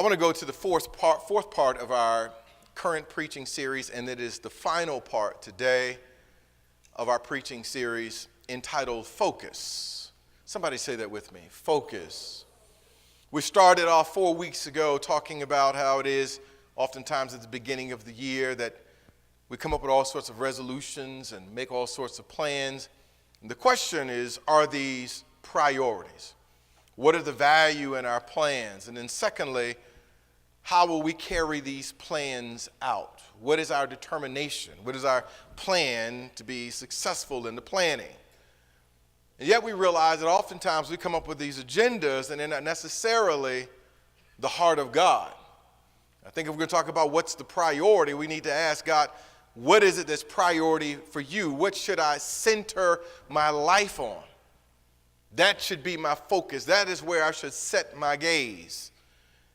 I want to go to the fourth part of our current preaching series, and it is the final part today of our preaching series entitled Focus. Somebody say that with me, focus. We started off 4 weeks ago talking about how it is oftentimes at the beginning of the year that we come up with all sorts of resolutions and make all sorts of plans. And the question is, are these priorities? What are the value in our plans? And then secondly, how will we carry these plans out? What is our determination? What is our plan to be successful in the planning? And yet we realize that oftentimes we come up with these agendas and they're not necessarily the heart of God. I think if we're going to talk about what's the priority, we need to ask God, what is it that's priority for you? What should I center my life on? That should be my focus. That is where I should set my gaze.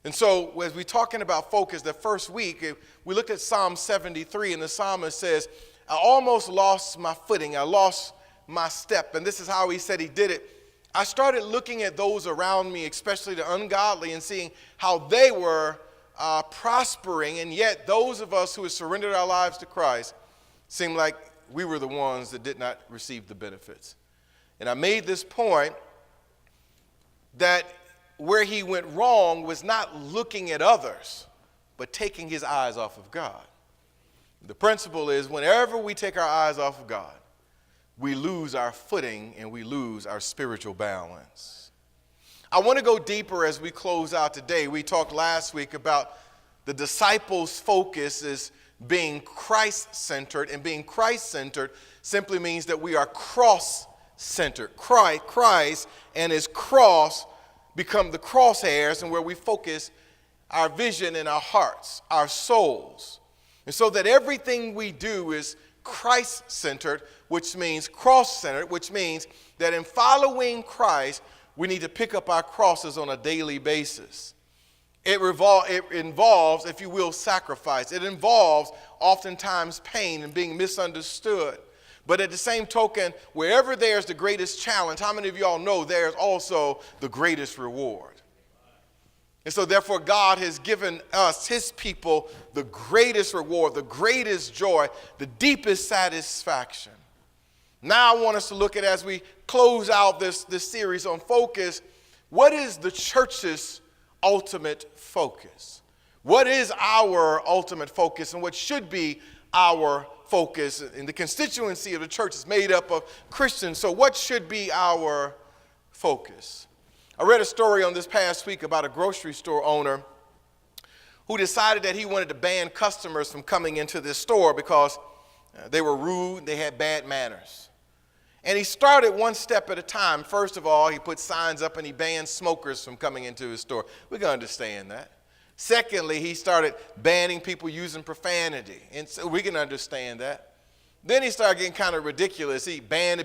And so as we're talking about focus, the first week, we looked at Psalm 73, and the psalmist says, I almost lost my footing. I lost my step. And this is how he said he did it. I started looking at those around me, especially the ungodly, and seeing how they were prospering. And yet those of us who have surrendered our lives to Christ seemed like we were the ones that did not receive the benefits. And I made this point that where he went wrong was not looking at others, but taking his eyes off of God. The principle is whenever we take our eyes off of God, we lose our footing and we lose our spiritual balance. I want to go deeper as we close out today. We talked last week about the disciples' focus is being Christ-centered, and being Christ-centered simply means that we are cross-centered. Christ and his cross become the crosshairs and where we focus our vision in our hearts, our souls. And so that everything we do is Christ-centered, which means cross-centered, which means that in following Christ, we need to pick up our crosses on a daily basis. It involves, if you will, sacrifice. It involves oftentimes pain and being misunderstood. But at the same token, wherever there's the greatest challenge, how many of y'all know there's also the greatest reward? And so therefore, God has given us, his people, the greatest reward, the greatest joy, the deepest satisfaction. Now I want us to look at, as we close out this series on focus, what is the church's ultimate focus? What is our ultimate focus, and what should be our focus? And the constituency of the church is made up of Christians. So what should be our focus? I read a story on this past week about a grocery store owner who decided that he wanted to ban customers from coming into this store because they were rude, they had bad manners. And he started one step at a time. First of all, he put signs up and he banned smokers from coming into his store. We can understand that. Secondly, he started banning people using profanity, and so we can understand that. Then he started getting kind of ridiculous. He banned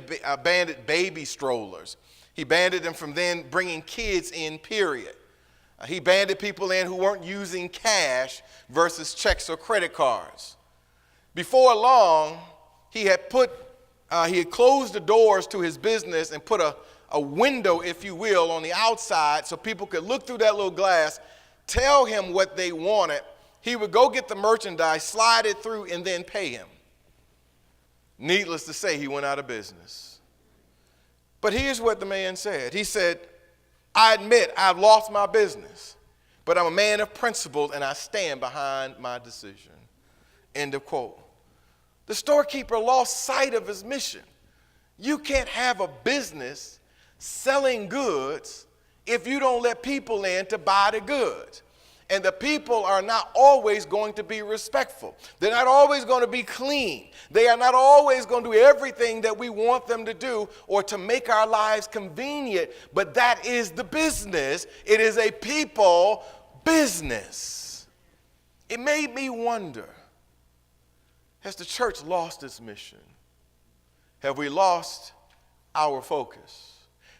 baby strollers. He banned them from then bringing kids in, period. He banned people in who weren't using cash versus checks or credit cards. Before long, he had closed the doors to his business and put a window, if you will, on the outside so people could look through that little glass, tell him what they wanted. He would go get the merchandise, slide it through, and then pay him. Needless to say, he went out of business. But here's what the man said. He said, I admit I've lost my business, but I'm a man of principle and I stand behind my decision. End of quote. The storekeeper lost sight of his mission. You can't have a business selling goods if you don't let people in to buy the goods. And the people are not always going to be respectful. They're not always going to be clean. They are not always going to do everything that we want them to do or to make our lives convenient. But that is the business. It is a people business. It made me wonder, has the church lost its mission? Have we lost our focus?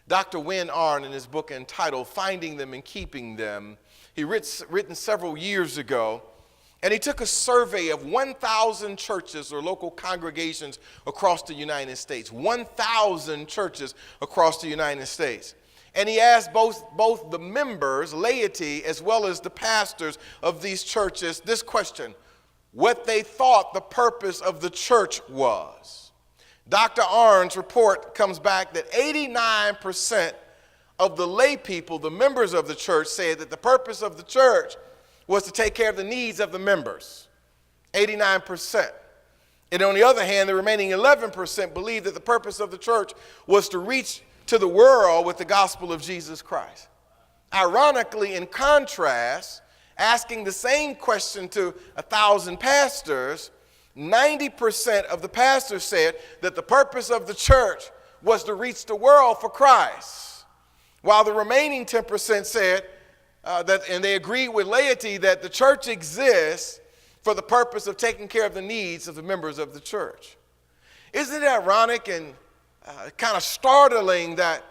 Dr. Wynne Arndt, in his book entitled Finding Them and Keeping Them, he written several years ago, and he took a survey of 1,000 churches or local congregations across the United States. 1,000 churches across the United States. And he asked both the members, laity, as well as the pastors of these churches this question: what they thought the purpose of the church was. Dr. Arndt's report comes back that 89% of the lay people, the members of the church, said that the purpose of the church was to take care of the needs of the members. 89%. And on the other hand, the remaining 11% believed that the purpose of the church was to reach to the world with the gospel of Jesus Christ. Ironically, in contrast, asking the same question to 1,000 pastors, 90% of the pastors said that the purpose of the church was to reach the world for Christ, while the remaining 10% said and they agreed with laity, that the church exists for the purpose of taking care of the needs of the members of the church. Isn't it ironic and kind of startling that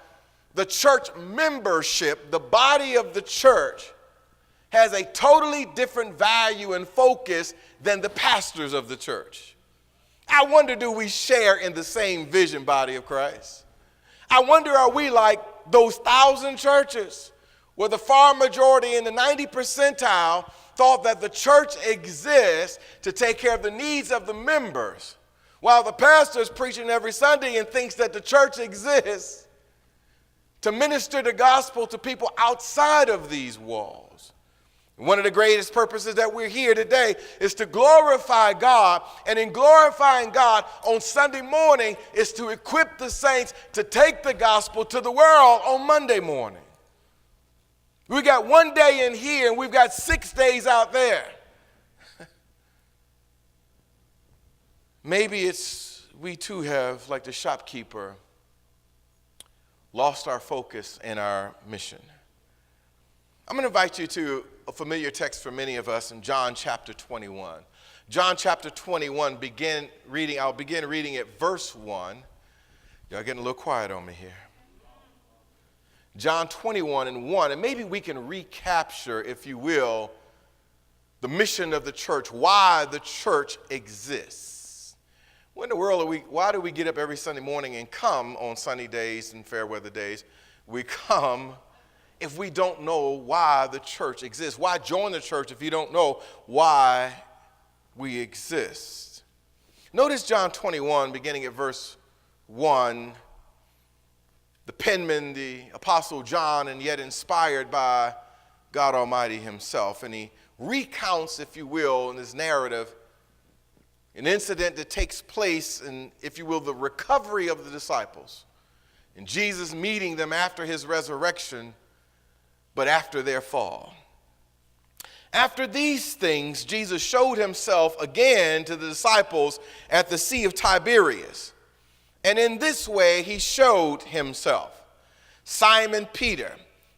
the church membership, the body of the church, has a totally different value and focus than the pastors of the church? I wonder, do we share in the same vision, body of Christ? I wonder, are we like those 1,000 churches where the far majority in the 90 percentile thought that the church exists to take care of the needs of the members, while the pastor is preaching every Sunday and thinks that the church exists to minister the gospel to people outside of these walls? One of the greatest purposes that we're here today is to glorify God, and in glorifying God on Sunday morning is to equip the saints to take the gospel to the world on Monday morning. We got one day in here and we've got 6 days out there. Maybe we too have, like the shopkeeper, lost our focus and our mission. I'm going to invite you to a familiar text for many of us in John chapter 21. John chapter 21, I'll begin reading at verse 1. Y'all getting a little quiet on me here. John 21 and 1, and maybe we can recapture, if you will, the mission of the church, why the church exists. What in the world why do we get up every Sunday morning and come on sunny days and fair weather days? We come if we don't know why the church exists. Why join the church if you don't know why we exist? Notice John 21, beginning at verse 1. The penman, the Apostle John, and yet inspired by God Almighty himself. And he recounts, if you will, in his narrative, an incident that takes place in, if you will, the recovery of the disciples. And Jesus meeting them after his resurrection, but after their fall. After these things, Jesus showed himself again to the disciples at the Sea of Tiberias. And in this way he showed himself: Simon Peter,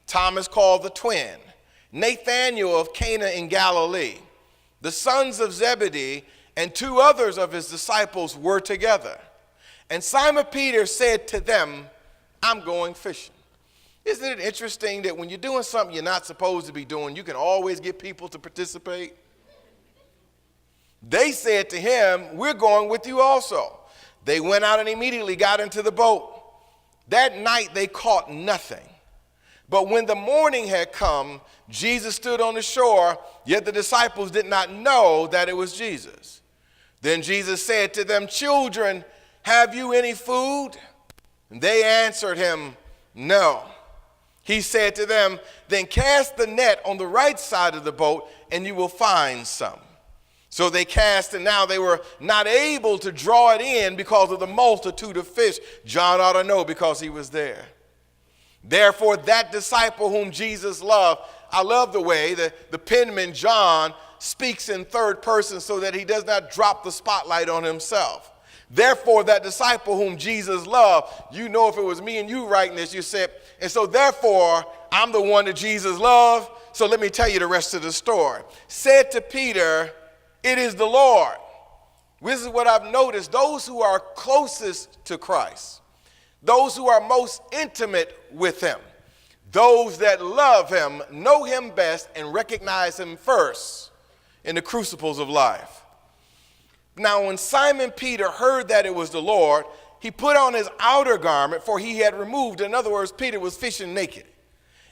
Thomas called the twin, Nathanael of Cana in Galilee, the sons of Zebedee, and 2 others of his disciples were together. And Simon Peter said to them, I'm going fishing. Isn't it interesting that when you're doing something you're not supposed to be doing, you can always get people to participate? They said to him, we're going with you also. They went out and immediately got into the boat. That night they caught nothing. But when the morning had come, Jesus stood on the shore, yet the disciples did not know that it was Jesus. Then Jesus said to them, children, have you any food? And they answered him, no. He said to them, then cast the net on the right side of the boat and you will find some. So they cast, and now they were not able to draw it in because of the multitude of fish. John ought to know because he was there. Therefore, that disciple whom Jesus loved, I love the way that the penman John speaks in third person so that he does not drop the spotlight on himself. Therefore, that disciple whom Jesus loved, you know, if it was me and you writing this, you said, and so therefore, I'm the one that Jesus loved. So let me tell you the rest of the story. Said to Peter, it is the Lord. This is what I've noticed. Those who are closest to Christ, those who are most intimate with him, those that love him, know him best, and recognize him first in the crucibles of life. Now, when Simon Peter heard that it was the Lord, he put on his outer garment, for he had removed. In other words, Peter was fishing naked.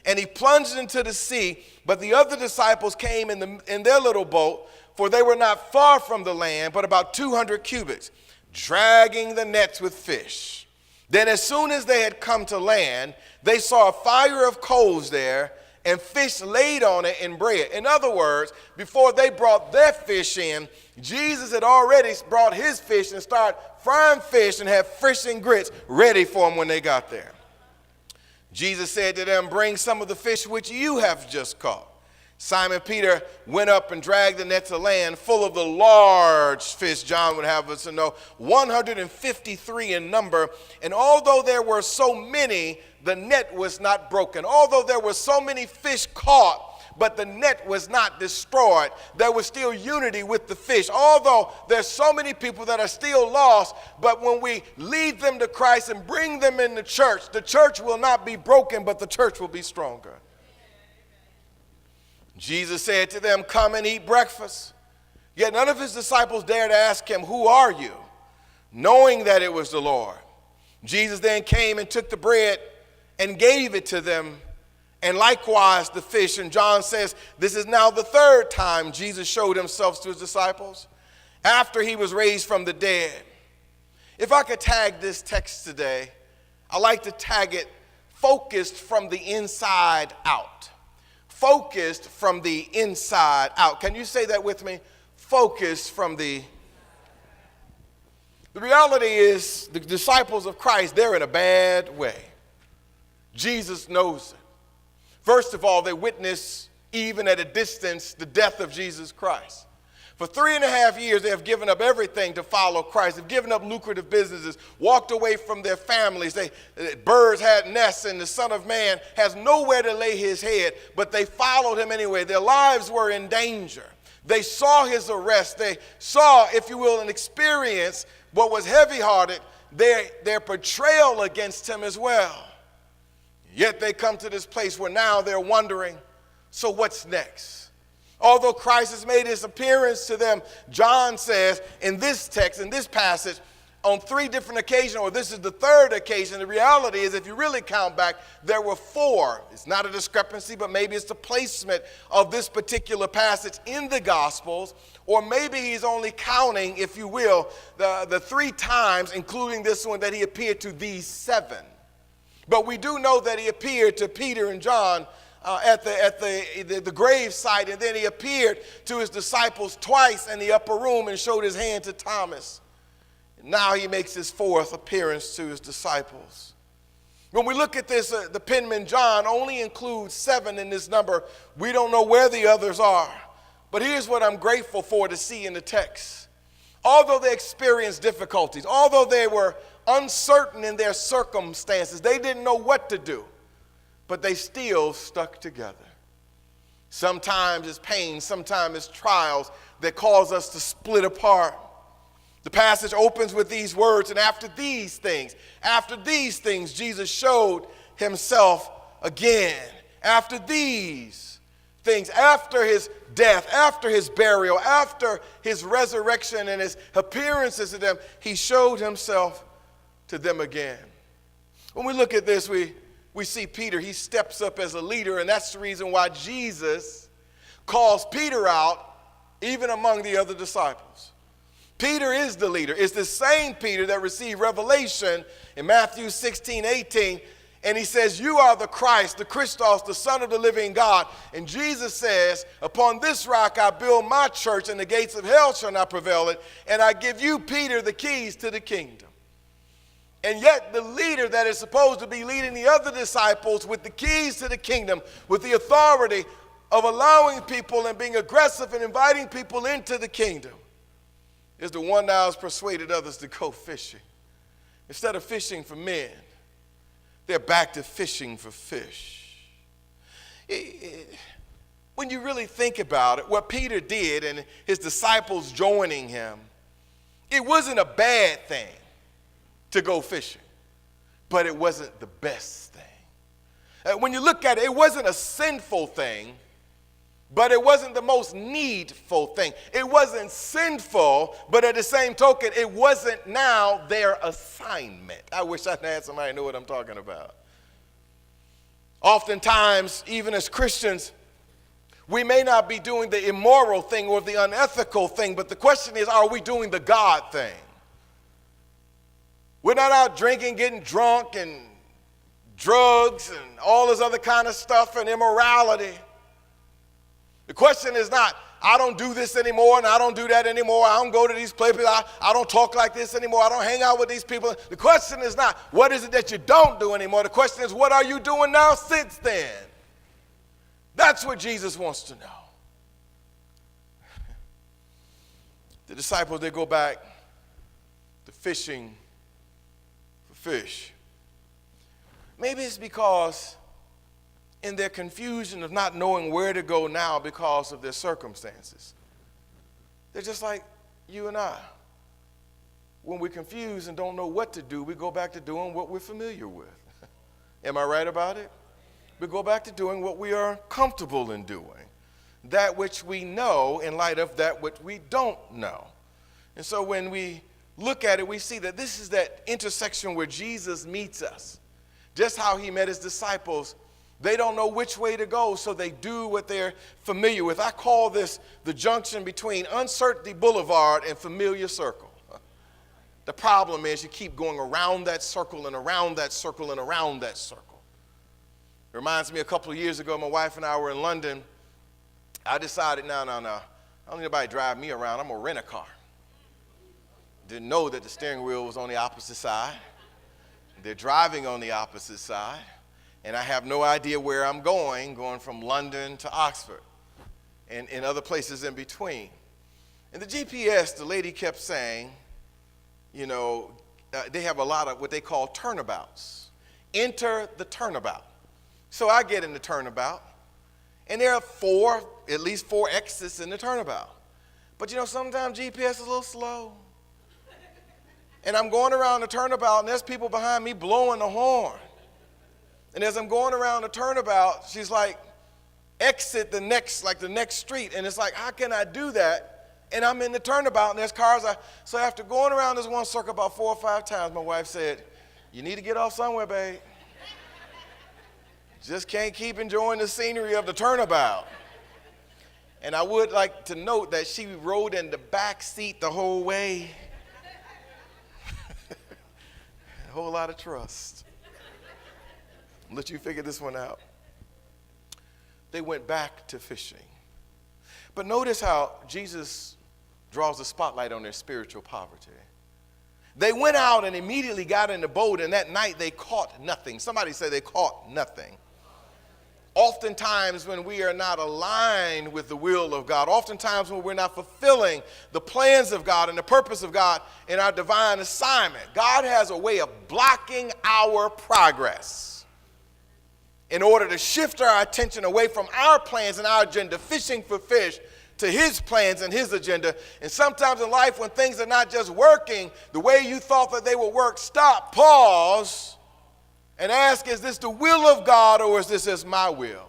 And he plunged into the sea, but the other disciples came in their little boat, for they were not far from the land, but about 200 cubits, dragging the nets with fish. Then as soon as they had come to land, they saw a fire of coals there, and fish laid on it and bread. In other words, before they brought their fish in, Jesus had already brought his fish and started frying fish and had fish and grits ready for them when they got there. Jesus said to them, "Bring some of the fish which you have just caught." Simon Peter went up and dragged the net to land full of the large fish, John would have us to know, 153 in number. And although there were so many, the net was not broken. Although there were so many fish caught, but the net was not destroyed, there was still unity with the fish. Although there's so many people that are still lost, but when we lead them to Christ and bring them in the church will not be broken, but the church will be stronger. Jesus said to them, "Come and eat breakfast." Yet none of his disciples dared to ask him, "Who are you?" knowing that it was the Lord. Jesus then came and took the bread and gave it to them, and likewise the fish. And John says, this is now the third time Jesus showed himself to his disciples after he was raised from the dead. If I could tag this text today, I like to tag it focused from the inside out. Focused from the inside out. Can you say that with me? Focused from the reality is the disciples of Christ, they're in a bad way. Jesus knows it. First of all, they witness, even at a distance, the death of Jesus Christ. For 3.5 years, they have given up everything to follow Christ. They've given up lucrative businesses, walked away from their families. Birds had nests, and the Son of Man has nowhere to lay his head, but they followed him anyway. Their lives were in danger. They saw his arrest. They saw, if you will, and experienced what was heavy-hearted, their portrayal against him as well. Yet they come to this place where now they're wondering, so what's next? Although Christ has made his appearance to them, John says in this text, in this passage, on 3 different occasions, or this is the 3rd occasion, the reality is if you really count back, there were 4. It's not a discrepancy, but maybe it's the placement of this particular passage in the Gospels, or maybe he's only counting, if you will, the 3 times, including this one, that he appeared to these 7. But we do know that he appeared to Peter and John at the grave site, and then he appeared to his disciples twice in the upper room and showed his hand to Thomas. And now he makes his 4th appearance to his disciples. When we look at this, the penman John only includes 7 in this number. We don't know where the others are. But here's what I'm grateful for to see in the text. Although they experienced difficulties, although they were uncertain in their circumstances, they didn't know what to do, but they still stuck together. Sometimes it's pain, sometimes it's trials that cause us to split apart. The passage opens with these words, and after these things, Jesus showed himself again. After these things, after his death, after his burial, after his resurrection and his appearances to them, he showed himself to them again. When we look at this, we see Peter, he steps up as a leader, and that's the reason why Jesus calls Peter out even among the other disciples. Peter is the leader. It's the same Peter that received revelation in Matthew 16:18, and he says, "You are the Christ, the Christos, the Son of the living God." And Jesus says, "Upon this rock I build my church, and the gates of hell shall not prevail it, and I give you, Peter, the keys to the kingdom." And yet the leader that is supposed to be leading the other disciples with the keys to the kingdom, with the authority of allowing people and being aggressive and inviting people into the kingdom, is the one that has persuaded others to go fishing. Instead of fishing for men, they're back to fishing for fish. When you really think about it, what Peter did and his disciples joining him, it wasn't a bad thing to go fishing, but it wasn't the best thing. When you look at it, it wasn't a sinful thing, but it wasn't the most needful thing. It wasn't sinful, but at the same token, it wasn't now their assignment. I wish I had somebody who knew what I'm talking about. Oftentimes, even as Christians, we may not be doing the immoral thing or the unethical thing, but the question is, are we doing the God thing? We're not out drinking, getting drunk, and drugs, and all this other kind of stuff, and immorality. The question is not, I don't do this anymore, and I don't do that anymore. I don't go to these places. I don't talk like this anymore. I don't hang out with these people. The question is not, what is it that you don't do anymore? The question is, what are you doing now since then? That's what Jesus wants to know. The disciples, they go back to fishing for fish. Maybe it's because in their confusion of not knowing where to go now because of their circumstances. They're just like you and I. When we're confused and don't know what to do, we go back to doing what we're familiar with. Am I right about it? We go back to doing what we are comfortable in doing, that which we know in light of that which we don't know. And so when we look at it, we see that this is that intersection where Jesus meets us. Just how he met his disciples. They don't know which way to go, so they do what they're familiar with. I call this the junction between Uncertainty Boulevard and Familiar Circle. The problem is you keep going around that circle and around that circle and around that circle. It reminds me a couple of years ago, my wife and I were in London. I decided, no. I don't need anybody to drive me around. I'm going to rent a car. Didn't know that the steering wheel was on the opposite side. They're driving on the opposite side. And I have no idea where I'm going from London to Oxford and other places in between. And the GPS, the lady kept saying, they have a lot of what they call turnabouts. Enter the turnabout. So I get in the turnabout, and there are at least four exits in the turnabout. But sometimes GPS is a little slow. And I'm going around the turnabout, and there's people behind me blowing the horn. And as I'm going around the turnabout, she's like, exit the next street. And it's like, how can I do that? And I'm in the turnabout, and there's cars. So after going around this one circle about 4 or 5 times, my wife said, you need to get off somewhere, babe. Just can't keep enjoying the scenery of the turnabout. And I would like to note that she rode in the back seat the whole way. A whole lot of trust. Let you figure this one out. They went back to fishing. But notice how Jesus draws the spotlight on their spiritual poverty. They went out and immediately got in the boat, and that night they caught nothing. Somebody say they caught nothing. Oftentimes when we are not aligned with the will of God, oftentimes when we're not fulfilling the plans of God and the purpose of God in our divine assignment, God has a way of blocking our progress in order to shift our attention away from our plans and our agenda, fishing for fish, to his plans and his agenda. And sometimes in life when things are not just working the way you thought that they would work, stop, pause, and ask, is this the will of God or is this just my will?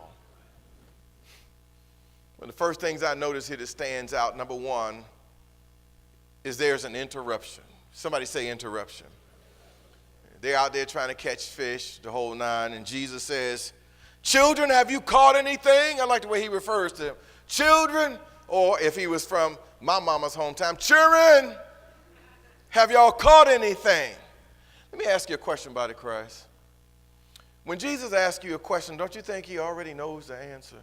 One of the first things I notice here that stands out, number one, is there's an interruption. Somebody say interruption. They're out there trying to catch fish, the whole nine, and Jesus says, children, have you caught anything? I like the way he refers to them. Children, or if he was from my mama's hometown, children, have y'all caught anything? Let me ask you a question, body of Christ. When Jesus asks you a question, don't you think he already knows the answer?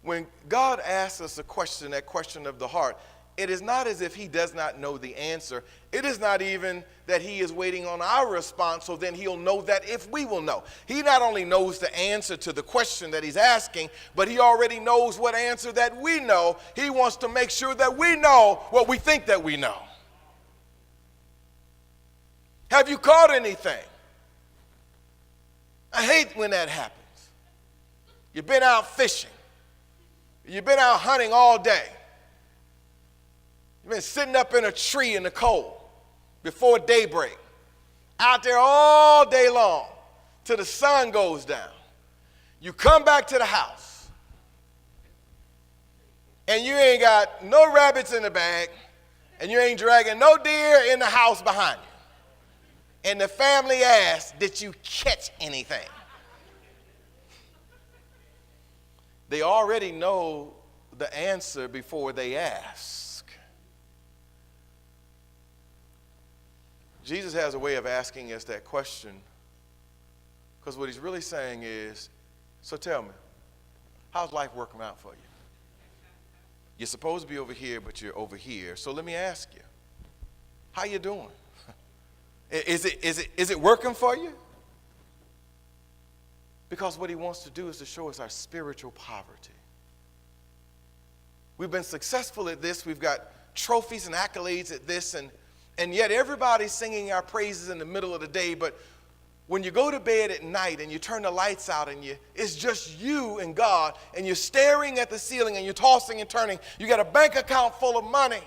When God asks us a question, that question of the heart, it is not as if he does not know the answer. It is not even that he is waiting on our response, so then he'll know that if we will know. He not only knows the answer to the question that he's asking, but he already knows what answer that we know. He wants to make sure that we know what we think that we know. Have you caught anything? I hate when that happens. You've been out fishing. You've been out hunting all day. You've been sitting up in a tree in the cold before daybreak, out there all day long till the sun goes down. You come back to the house. and you ain't got no rabbits in the bag, and you ain't dragging no deer in the house behind you. And the family asks, did you catch anything? They already know the answer before they ask. Jesus has a way of asking us that question, because what he's really saying is, so tell me, how's life working out for you? You're supposed to be over here, but you're over here. So let me ask you, how you doing? Is it working for you? Because what he wants to do is to show us our spiritual poverty. We've been successful at this. We've got trophies and accolades at this, and yet everybody's singing our praises in the middle of the day. But when you go to bed at night and you turn the lights out and it's just you and God, and you're staring at the ceiling and you're tossing and turning, you got a bank account full of money.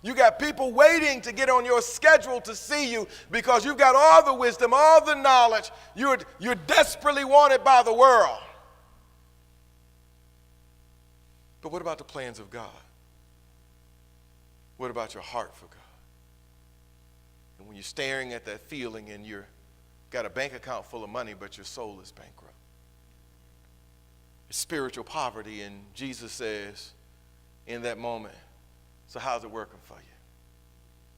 You got people waiting to get on your schedule to see you because you've got all the wisdom, all the knowledge. You're desperately wanted by the world. But what about the plans of God? What about your heart for God? And when you're staring at that feeling and you've got a bank account full of money, but your soul is bankrupt. It's spiritual poverty, and Jesus says in that moment, so how's it working for you?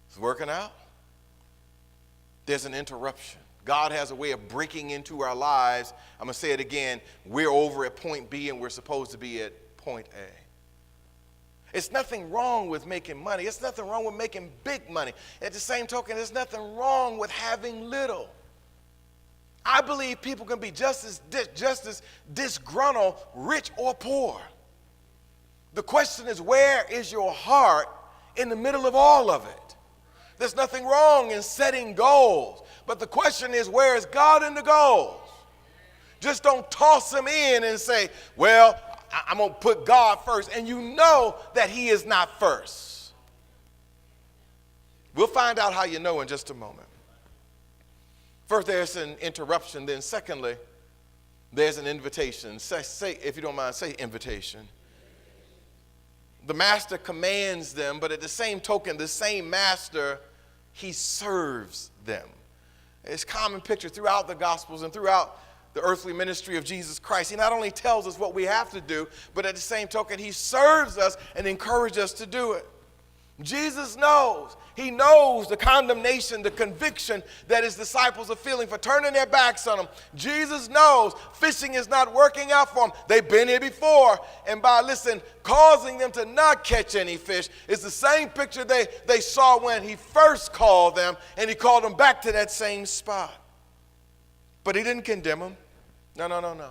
It's working out? There's an interruption. God has a way of breaking into our lives. I'm going to say it again. We're over at point B and we're supposed to be at point A. It's nothing wrong with making money. It's nothing wrong with making big money. At the same token, there's nothing wrong with having little. I believe people can be just as disgruntled, rich or poor. The question is, where is your heart in the middle of all of it? There's nothing wrong in setting goals, but the question is, where is God in the goals? Just don't toss him in and say, well, I'm going to put God first, and you know that he is not first. We'll find out how you know in just a moment. First, there's an interruption. Then secondly, there's an invitation. Say, if you don't mind, say invitation. The master commands them, but at the same token, the same master, he serves them. It's a common picture throughout the Gospels and throughout the earthly ministry of Jesus Christ. He not only tells us what we have to do, but at the same token, he serves us and encourages us to do it. Jesus knows. He knows the condemnation, the conviction that his disciples are feeling for turning their backs on him. Jesus knows fishing is not working out for them. They've been here before. And by, causing them to not catch any fish is the same picture they saw when he first called them, and he called them back to that same spot. But he didn't condemn them. No.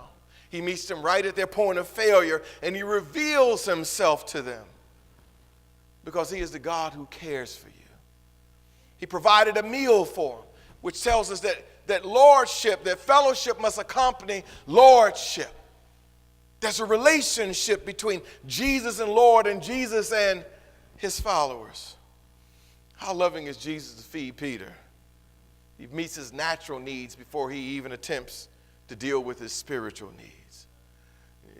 He meets them right at their point of failure, and he reveals himself to them. Because he is the God who cares for you. He provided a meal for them, which tells us that lordship, that fellowship must accompany lordship. There's a relationship between Jesus and Lord and Jesus and his followers. How loving is Jesus to feed Peter? He meets his natural needs before he even attempts to deal with his spiritual needs.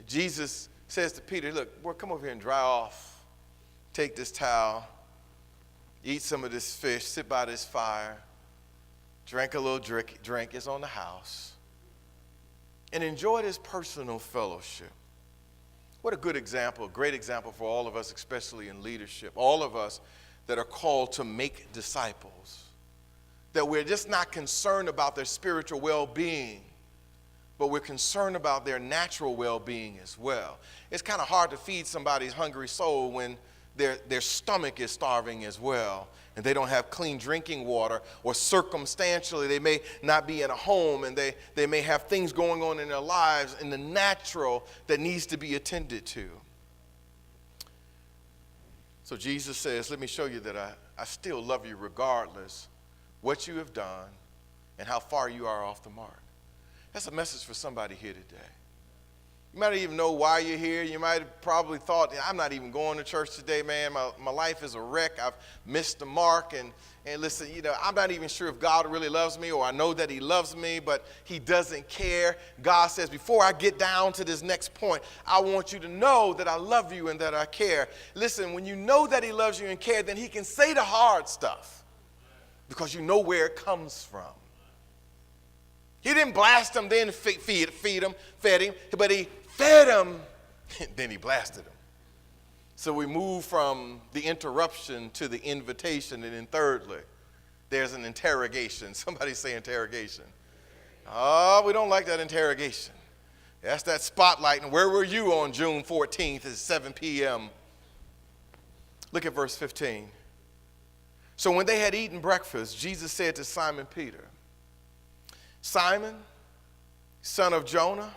Jesus says to Peter, look, boy, come over here and dry off. Take this towel, eat some of this fish, sit by this fire, drink a little drink, it's on the house, and enjoy this personal fellowship. What a good example, a great example for all of us, especially in leadership, all of us that are called to make disciples, that we're just not concerned about their spiritual well-being, but we're concerned about their natural well-being as well. It's kind of hard to feed somebody's hungry soul when their stomach is starving as well, and they don't have clean drinking water, or circumstantially they may not be in a home, and they may have things going on in their lives in the natural that needs to be attended to. So Jesus says, let me show you that I still love you regardless what you have done and how far you are off the mark. That's a message for somebody here today. You might not even know why you're here. You might have probably thought, I'm not even going to church today, man. My life is a wreck. I've missed the mark. And listen, I'm not even sure if God really loves me, or I know that he loves me, but he doesn't care. God says, before I get down to this next point, I want you to know that I love you and that I care. Listen, when you know that he loves you and care, then he can say the hard stuff because you know where it comes from. He didn't blast him, then fed him, but he fed him, then he blasted him. So we move from the interruption to the invitation, and then thirdly, there's an interrogation. Somebody say interrogation. Oh, we don't like that interrogation. That's that spotlight. And where were you on June 14th at 7 p.m.? Look at verse 15. So when they had eaten breakfast, Jesus said to Simon Peter, Simon, son of Jonah,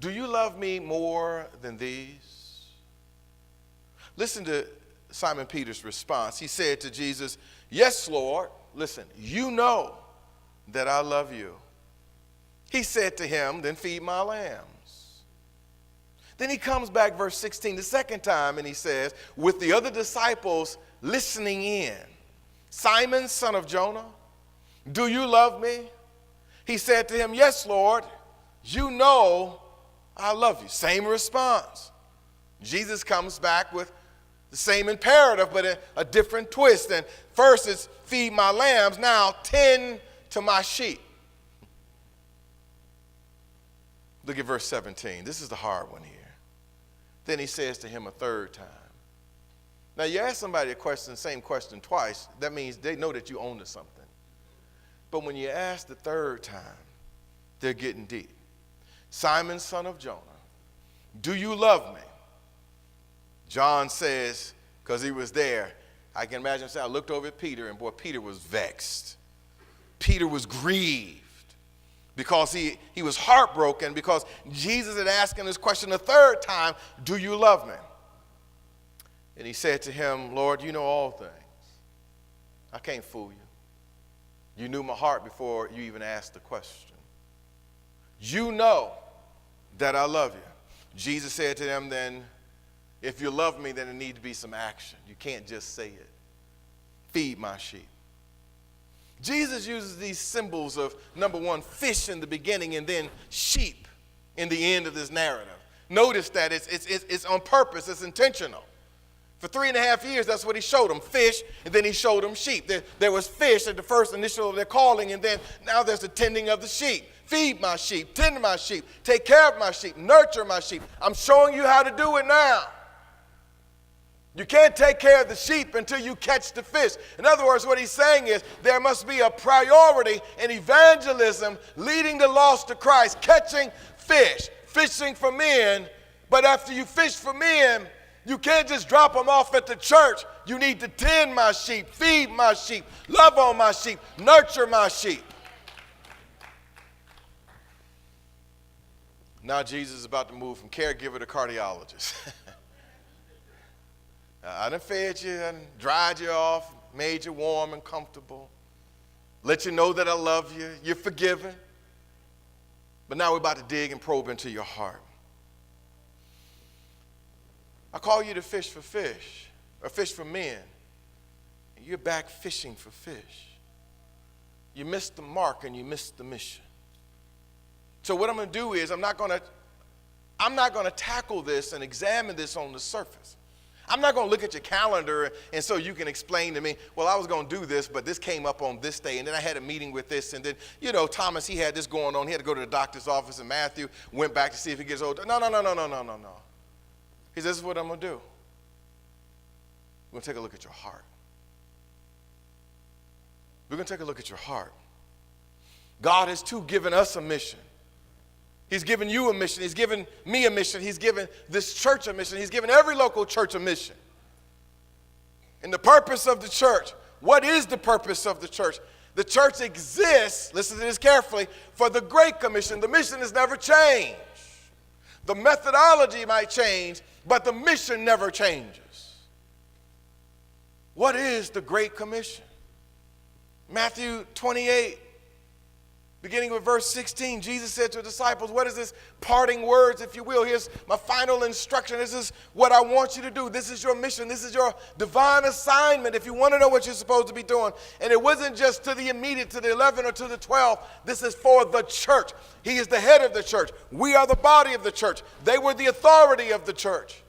do you love me more than these? Listen to Simon Peter's response. He said to Jesus, yes, Lord. Listen, you know that I love you. He said to him, then feed my lambs. Then he comes back, verse 16, the second time, and he says, with the other disciples listening in, Simon, son of Jonah, do you love me? He said to him, yes, Lord, you know I love you. Same response. Jesus comes back with the same imperative, but a different twist. And first it's feed my lambs, now tend to my sheep. Look at verse 17. This is the hard one here. Then he says to him a third time. Now you ask somebody a question, same question twice, that means they know that you own to something. But when you ask the third time, they're getting deep. Simon, son of Jonah, do you love me? John says, because he was there, I can imagine saying, I looked over at Peter, and boy, Peter was vexed. Peter was grieved because he was heartbroken because Jesus had asked him this question a third time, do you love me? And he said to him, Lord, you know all things. I can't fool you. You knew my heart before you even asked the question. You know that I love you. Jesus said to them, then, if you love me, then there needs to be some action. You can't just say it. Feed my sheep. Jesus uses these symbols of, number one, fish in the beginning and then sheep in the end of this narrative. Notice that it's on purpose. It's intentional. For 3.5 years, that's what he showed them, fish, and then he showed them sheep. There was fish at the first initial of their calling, and then now there's the tending of the sheep. Feed my sheep, tend my sheep, take care of my sheep, nurture my sheep. I'm showing you how to do it now. You can't take care of the sheep until you catch the fish. In other words, what he's saying is there must be a priority in evangelism leading the lost to Christ, catching fish, fishing for men. But after you fish for men, you can't just drop them off at the church. You need to tend my sheep, feed my sheep, love on my sheep, nurture my sheep. Now Jesus is about to move from caregiver to cardiologist. I done fed you, I done dried you off, made you warm and comfortable, let you know that I love you, you're forgiven. But now we're about to dig and probe into your heart. I call you to fish for fish, or fish for men. And you're back fishing for fish. You missed the mark and you missed the mission. So what I'm going to do is I'm not going to tackle this and examine this on the surface. I'm not going to look at your calendar and so you can explain to me, well, I was going to do this, but this came up on this day, and then I had a meeting with this, and then, Thomas, he had this going on. He had to go to the doctor's office, and Matthew went back to see if he gets older. No. He says, this is what I'm going to do. We're going to take a look at your heart. We're going to take a look at your heart. God has too given us a mission. He's given you a mission. He's given me a mission. He's given this church a mission. He's given every local church a mission. And the purpose of the church, what is the purpose of the church? The church exists, listen to this carefully, for the Great Commission. The mission has never changed. The methodology might change, but the mission never changes. What is the Great Commission? Matthew 28, Beginning with verse 16, Jesus said to the disciples, what is this parting words, if you will? Here's my final instruction. This is what I want you to do. This is your mission. This is your divine assignment if you want to know what you're supposed to be doing. And it wasn't just to the immediate, to the 11 or to the 12. This is for the church. He is the head of the church. We are the body of the church. They were the authority of the church.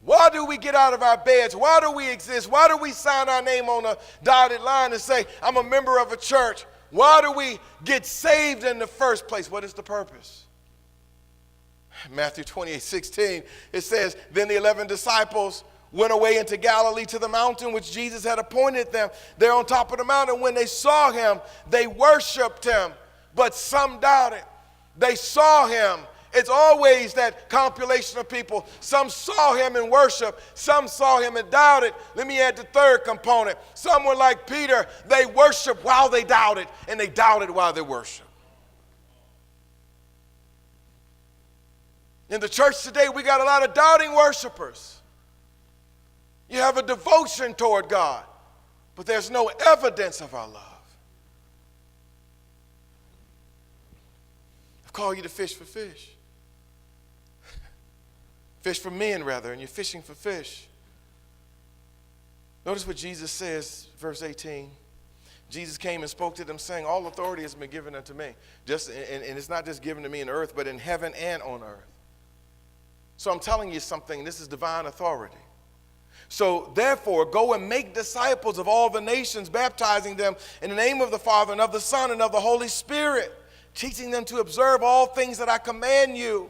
Why do we get out of our beds? Why do we exist? Why do we sign our name on a dotted line and say, I'm a member of a church? Why do we get saved in the first place? What is the purpose? Matthew 28:16, it says, then the 11 disciples went away into Galilee to the mountain which Jesus had appointed them. They're on top of the mountain. When they saw him, they worshiped him, but some doubted. They saw him. It's always that compilation of people. Some saw him in worship. Some saw him and doubted. Let me add the third component. Some were like Peter. They worshiped while they doubted, and they doubted while they worshiped. In the church today, we got a lot of doubting worshipers. You have a devotion toward God, but there's no evidence of our love. I've called you to fish for fish. Fish for men, rather, and you're fishing for fish. Notice what Jesus says, verse 18. Jesus came and spoke to them, saying, all authority has been given unto me. And it's not just given to me in earth, but in heaven and on earth. So I'm telling you something. This is divine authority. So therefore, go and make disciples of all the nations, baptizing them in the name of the Father and of the Son and of the Holy Spirit, teaching them to observe all things that I command you.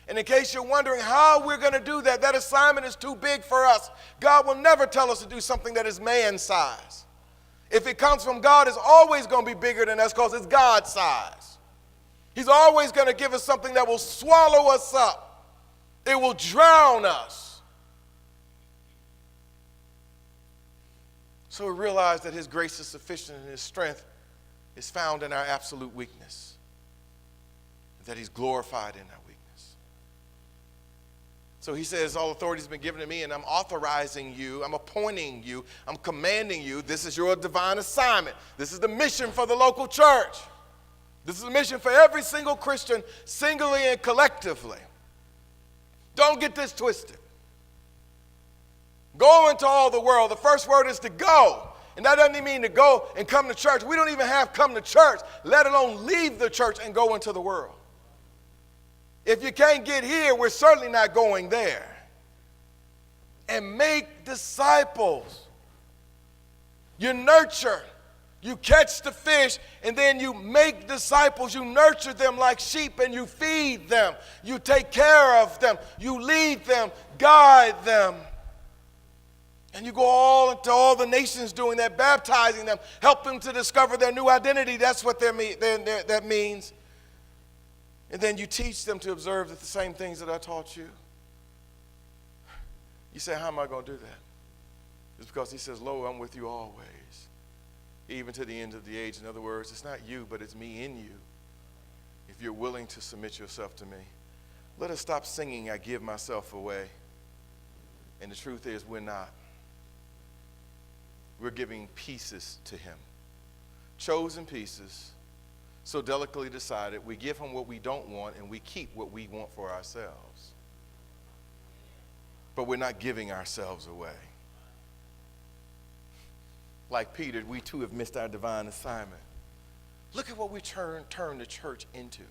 And in case you're wondering how we're going to do that, that assignment is too big for us. God will never tell us to do something that is man's size. If it comes from God, it's always going to be bigger than us because it's God's size. He's always going to give us something that will swallow us up. It will drown us. So we realize that his grace is sufficient and his strength is found in our absolute weakness. That he's glorified in our weakness. So he says, all authority has been given to me, and I'm authorizing you, I'm appointing you, I'm commanding you. This is your divine assignment. This is the mission for the local church. This is the mission for every single Christian, singly and collectively. Don't get this twisted. Go into all the world. The first word is to go. And that doesn't mean to go and come to church. We don't even have come to church, let alone leave the church and go into the world. If you can't get here, we're certainly not going there. And make disciples. You nurture. You catch the fish, and then you make disciples. You nurture them like sheep, and you feed them. You take care of them. You lead them, guide them. And you go all into all the nations doing that, baptizing them, help them to discover their new identity. That's what that means. And then you teach them to observe the same things that I taught you. You say, how am I going to do that? It's because he says, lo, I'm with you always, even to the end of the age. In other words, it's not you, but it's me in you. If you're willing to submit yourself to me. Let us stop singing, I give myself away. And the truth is, we're not. We're giving pieces to him. Chosen pieces. So delicately decided, we give him what we don't want and we keep what we want for ourselves. But we're not giving ourselves away. Like Peter, we too have missed our divine assignment. Look at what we turn the church into.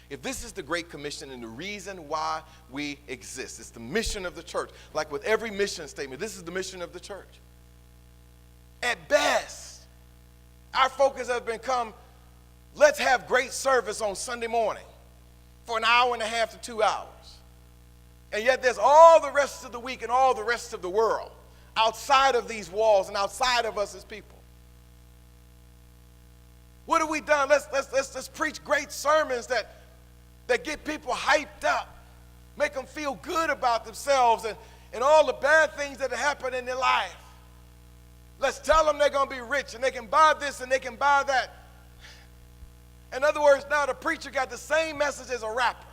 If this is the Great Commission and the reason why we exist, it's the mission of the church. Like with every mission statement, this is the mission of the church. At best, our focus has become, let's have great service on Sunday morning for an hour and a half to 2 hours. And yet there's all the rest of the week and all the rest of the world outside of these walls and outside of us as people. What have we done? Let's preach great sermons that get people hyped up, make them feel good about themselves and all the bad things that have happened in their life. Let's tell them they're going to be rich and they can buy this and they can buy that. In other words, now the preacher got the same message as a rapper.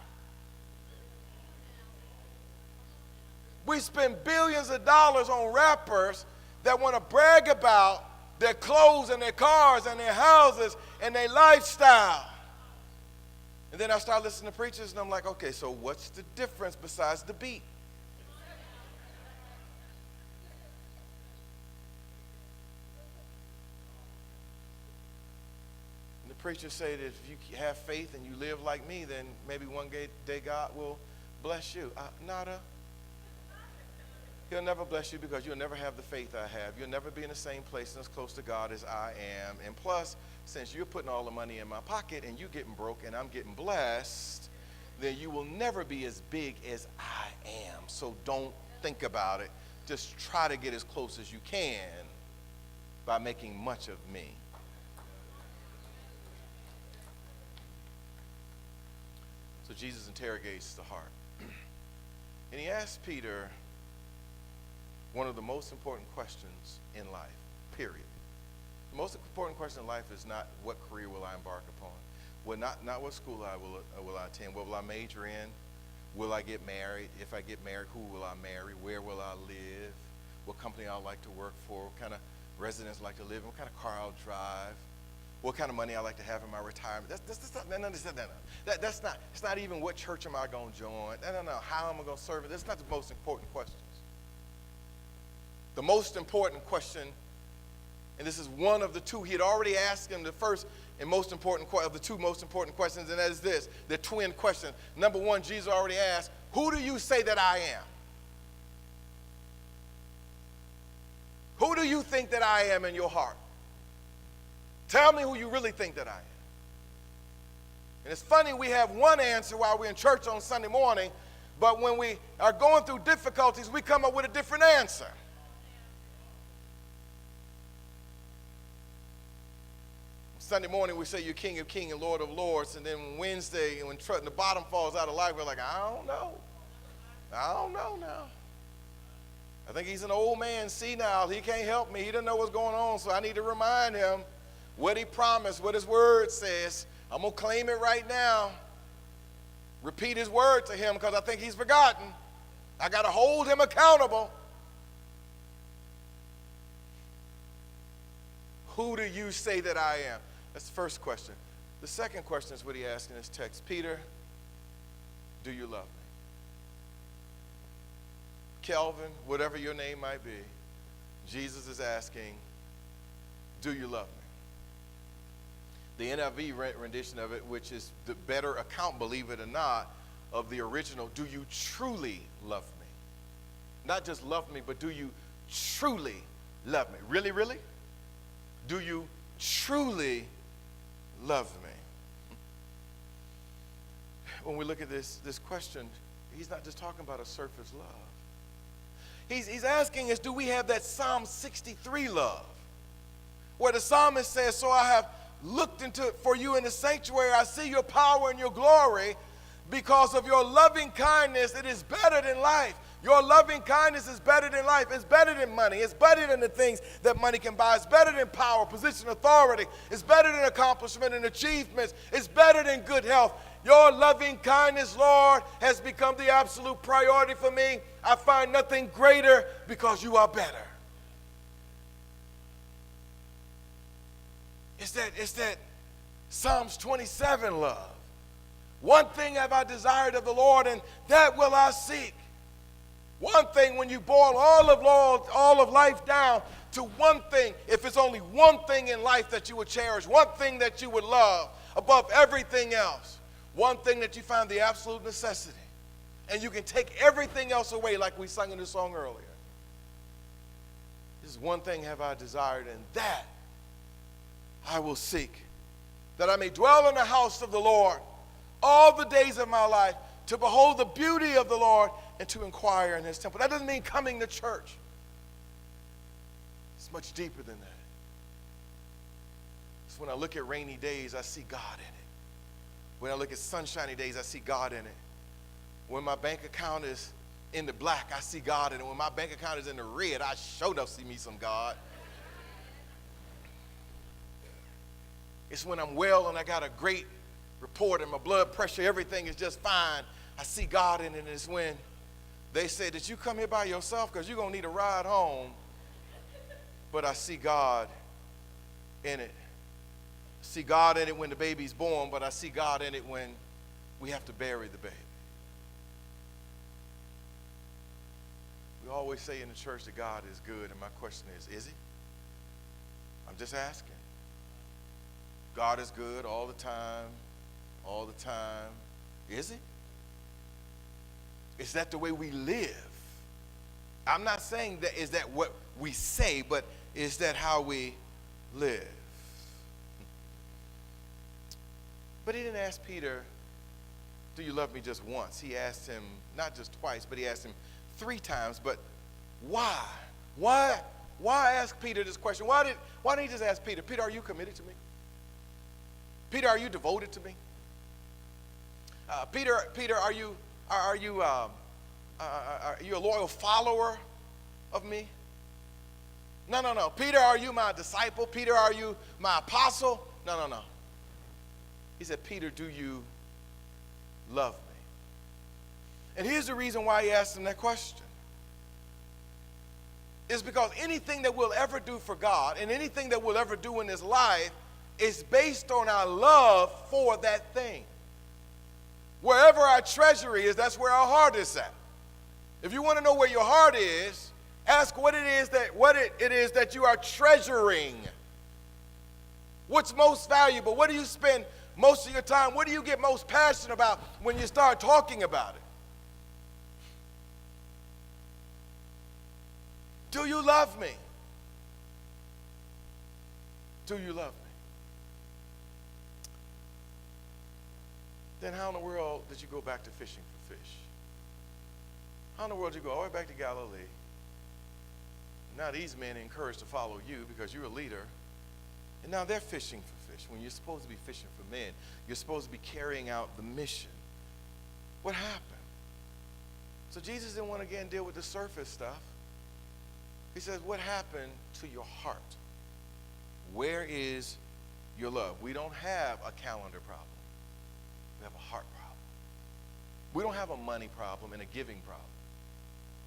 We spend billions of dollars on rappers that want to brag about their clothes and their cars and their houses and their lifestyle. And then I start listening to preachers and I'm like, okay, so what's the difference besides the beat? And the preachers say that if you have faith and you live like me, then maybe one day God will bless you. Nada. He'll never bless you because you'll never have the faith I have. You'll never be in the same place and as close to God as I am. And plus, since you're putting all the money in my pocket and you're getting broke and I'm getting blessed, then you will never be as big as I am. So don't think about it. Just try to get as close as you can by making much of me. So Jesus interrogates the heart. And he asks Peter one of the most important questions in life, period. The most important question in life is not what career will I embark upon. Well, not what school will I attend. What will I major in? Will I get married? If I get married, who will I marry? Where will I live? What company I'd like to work for? What kind of residence I'd like to live in? What kind of car I'll drive? What kind of money I like to have in my retirement? That's not. It's not even what church am I going to join. No. How am I going to serve it? That's not the most important questions. The most important question, and this is one of the two. He had already asked him the first and most important of the two most important questions, and that is this, the twin question. Number one, Jesus already asked, who do you say that I am? Who do you think that I am in your heart? Tell me who you really think that I am. And it's funny, we have one answer while we're in church on Sunday morning, but when we are going through difficulties, we come up with a different answer. Sunday morning, we say you're King of Kings and Lord of Lords. And then Wednesday, when the bottom falls out of life, we're like, I don't know now. I think he's an old man, senile. He can't help me. He doesn't know what's going on, so I need to remind him what he promised, what his word says. I'm going to claim it right now. Repeat his word to him because I think he's forgotten. I got to hold him accountable. Who do you say that I am? That's the first question. The second question is what he asked in his text. Peter, do you love me? Kelvin, whatever your name might be, Jesus is asking, do you love me? The NIV rendition of it, which is the better account, believe it or not, of the original, do you truly love me? Not just love me, but do you truly love me? Really, really? Do you truly love me? When we look at this question, he's not just talking about a surface love. He's asking us, do we have that Psalm 63 love? Where the psalmist says, so I have looked into it for you in the sanctuary. I see your power and your glory. Because of your loving kindness, it is better than life. Your loving kindness is better than life. It's better than money. It's better than the things that money can buy. It's better than power, position, authority. It's better than accomplishment and achievements. It's better than good health. Your loving kindness, Lord, has become the absolute priority for me. I find nothing greater because you are better. It's that Psalms 27 love. One thing have I desired of the Lord, and that will I seek. One thing, when you boil all of life down to one thing, if it's only one thing in life that you would cherish, one thing that you would love above everything else, one thing that you find the absolute necessity, and you can take everything else away like we sang in the song earlier. This is one thing have I desired, and that I will seek, that I may dwell in the house of the Lord all the days of my life, to behold the beauty of the Lord and to inquire in his temple. That doesn't mean coming to church. It's much deeper than that. It's when I look at rainy days, I see God in it. When I look at sunshiny days, I see God in it. When my bank account is in the black, I see God in it. When my bank account is in the red, I sure enough see me some God. It's when I'm well and I got a great report and my blood pressure, everything is just fine. I see God in it. And it's when they say that you come here by yourself because you're going to need a ride home. But I see God in it. See God in it when the baby's born, but I see God in it when we have to bury the baby. We always say in the church that God is good, and my question is he? I'm just asking. God is good all the time, all the time. Is he? Is that the way we live? I'm not saying that is that what we say, but is that how we live? But he didn't ask Peter, do you love me, just once. He asked him not just twice, but he asked him 3 times. But why? Why ask Peter this question? Why didn't he just ask Peter, Peter, are you committed to me? Peter, are you devoted to me? Peter, are you a loyal follower of me? No. Peter, are you my disciple? Peter, are you my apostle? No. He said, Peter, do you love me? And here's the reason why he asked him that question. It's because anything that we'll ever do for God and anything that we'll ever do in this life is based on our love for that thing. Wherever our treasury is, that's where our heart is at. If you want to know where your heart is, ask what it is that you are treasuring. What's most valuable? What do you spend most of your time? What do you get most passionate about when you start talking about it? Do you love me? Do you love me? Then how in the world did you go back to fishing for fish? How in the world did you go all the way back to Galilee? Now these men are encouraged to follow you because you're a leader. And now they're fishing for fish. When you're supposed to be fishing for men, you're supposed to be carrying out the mission. What happened? So Jesus didn't want to again deal with the surface stuff. He says, what happened to your heart? Where is your love? We don't have a calendar problem. We have a heart problem. We don't have a money problem and a giving problem.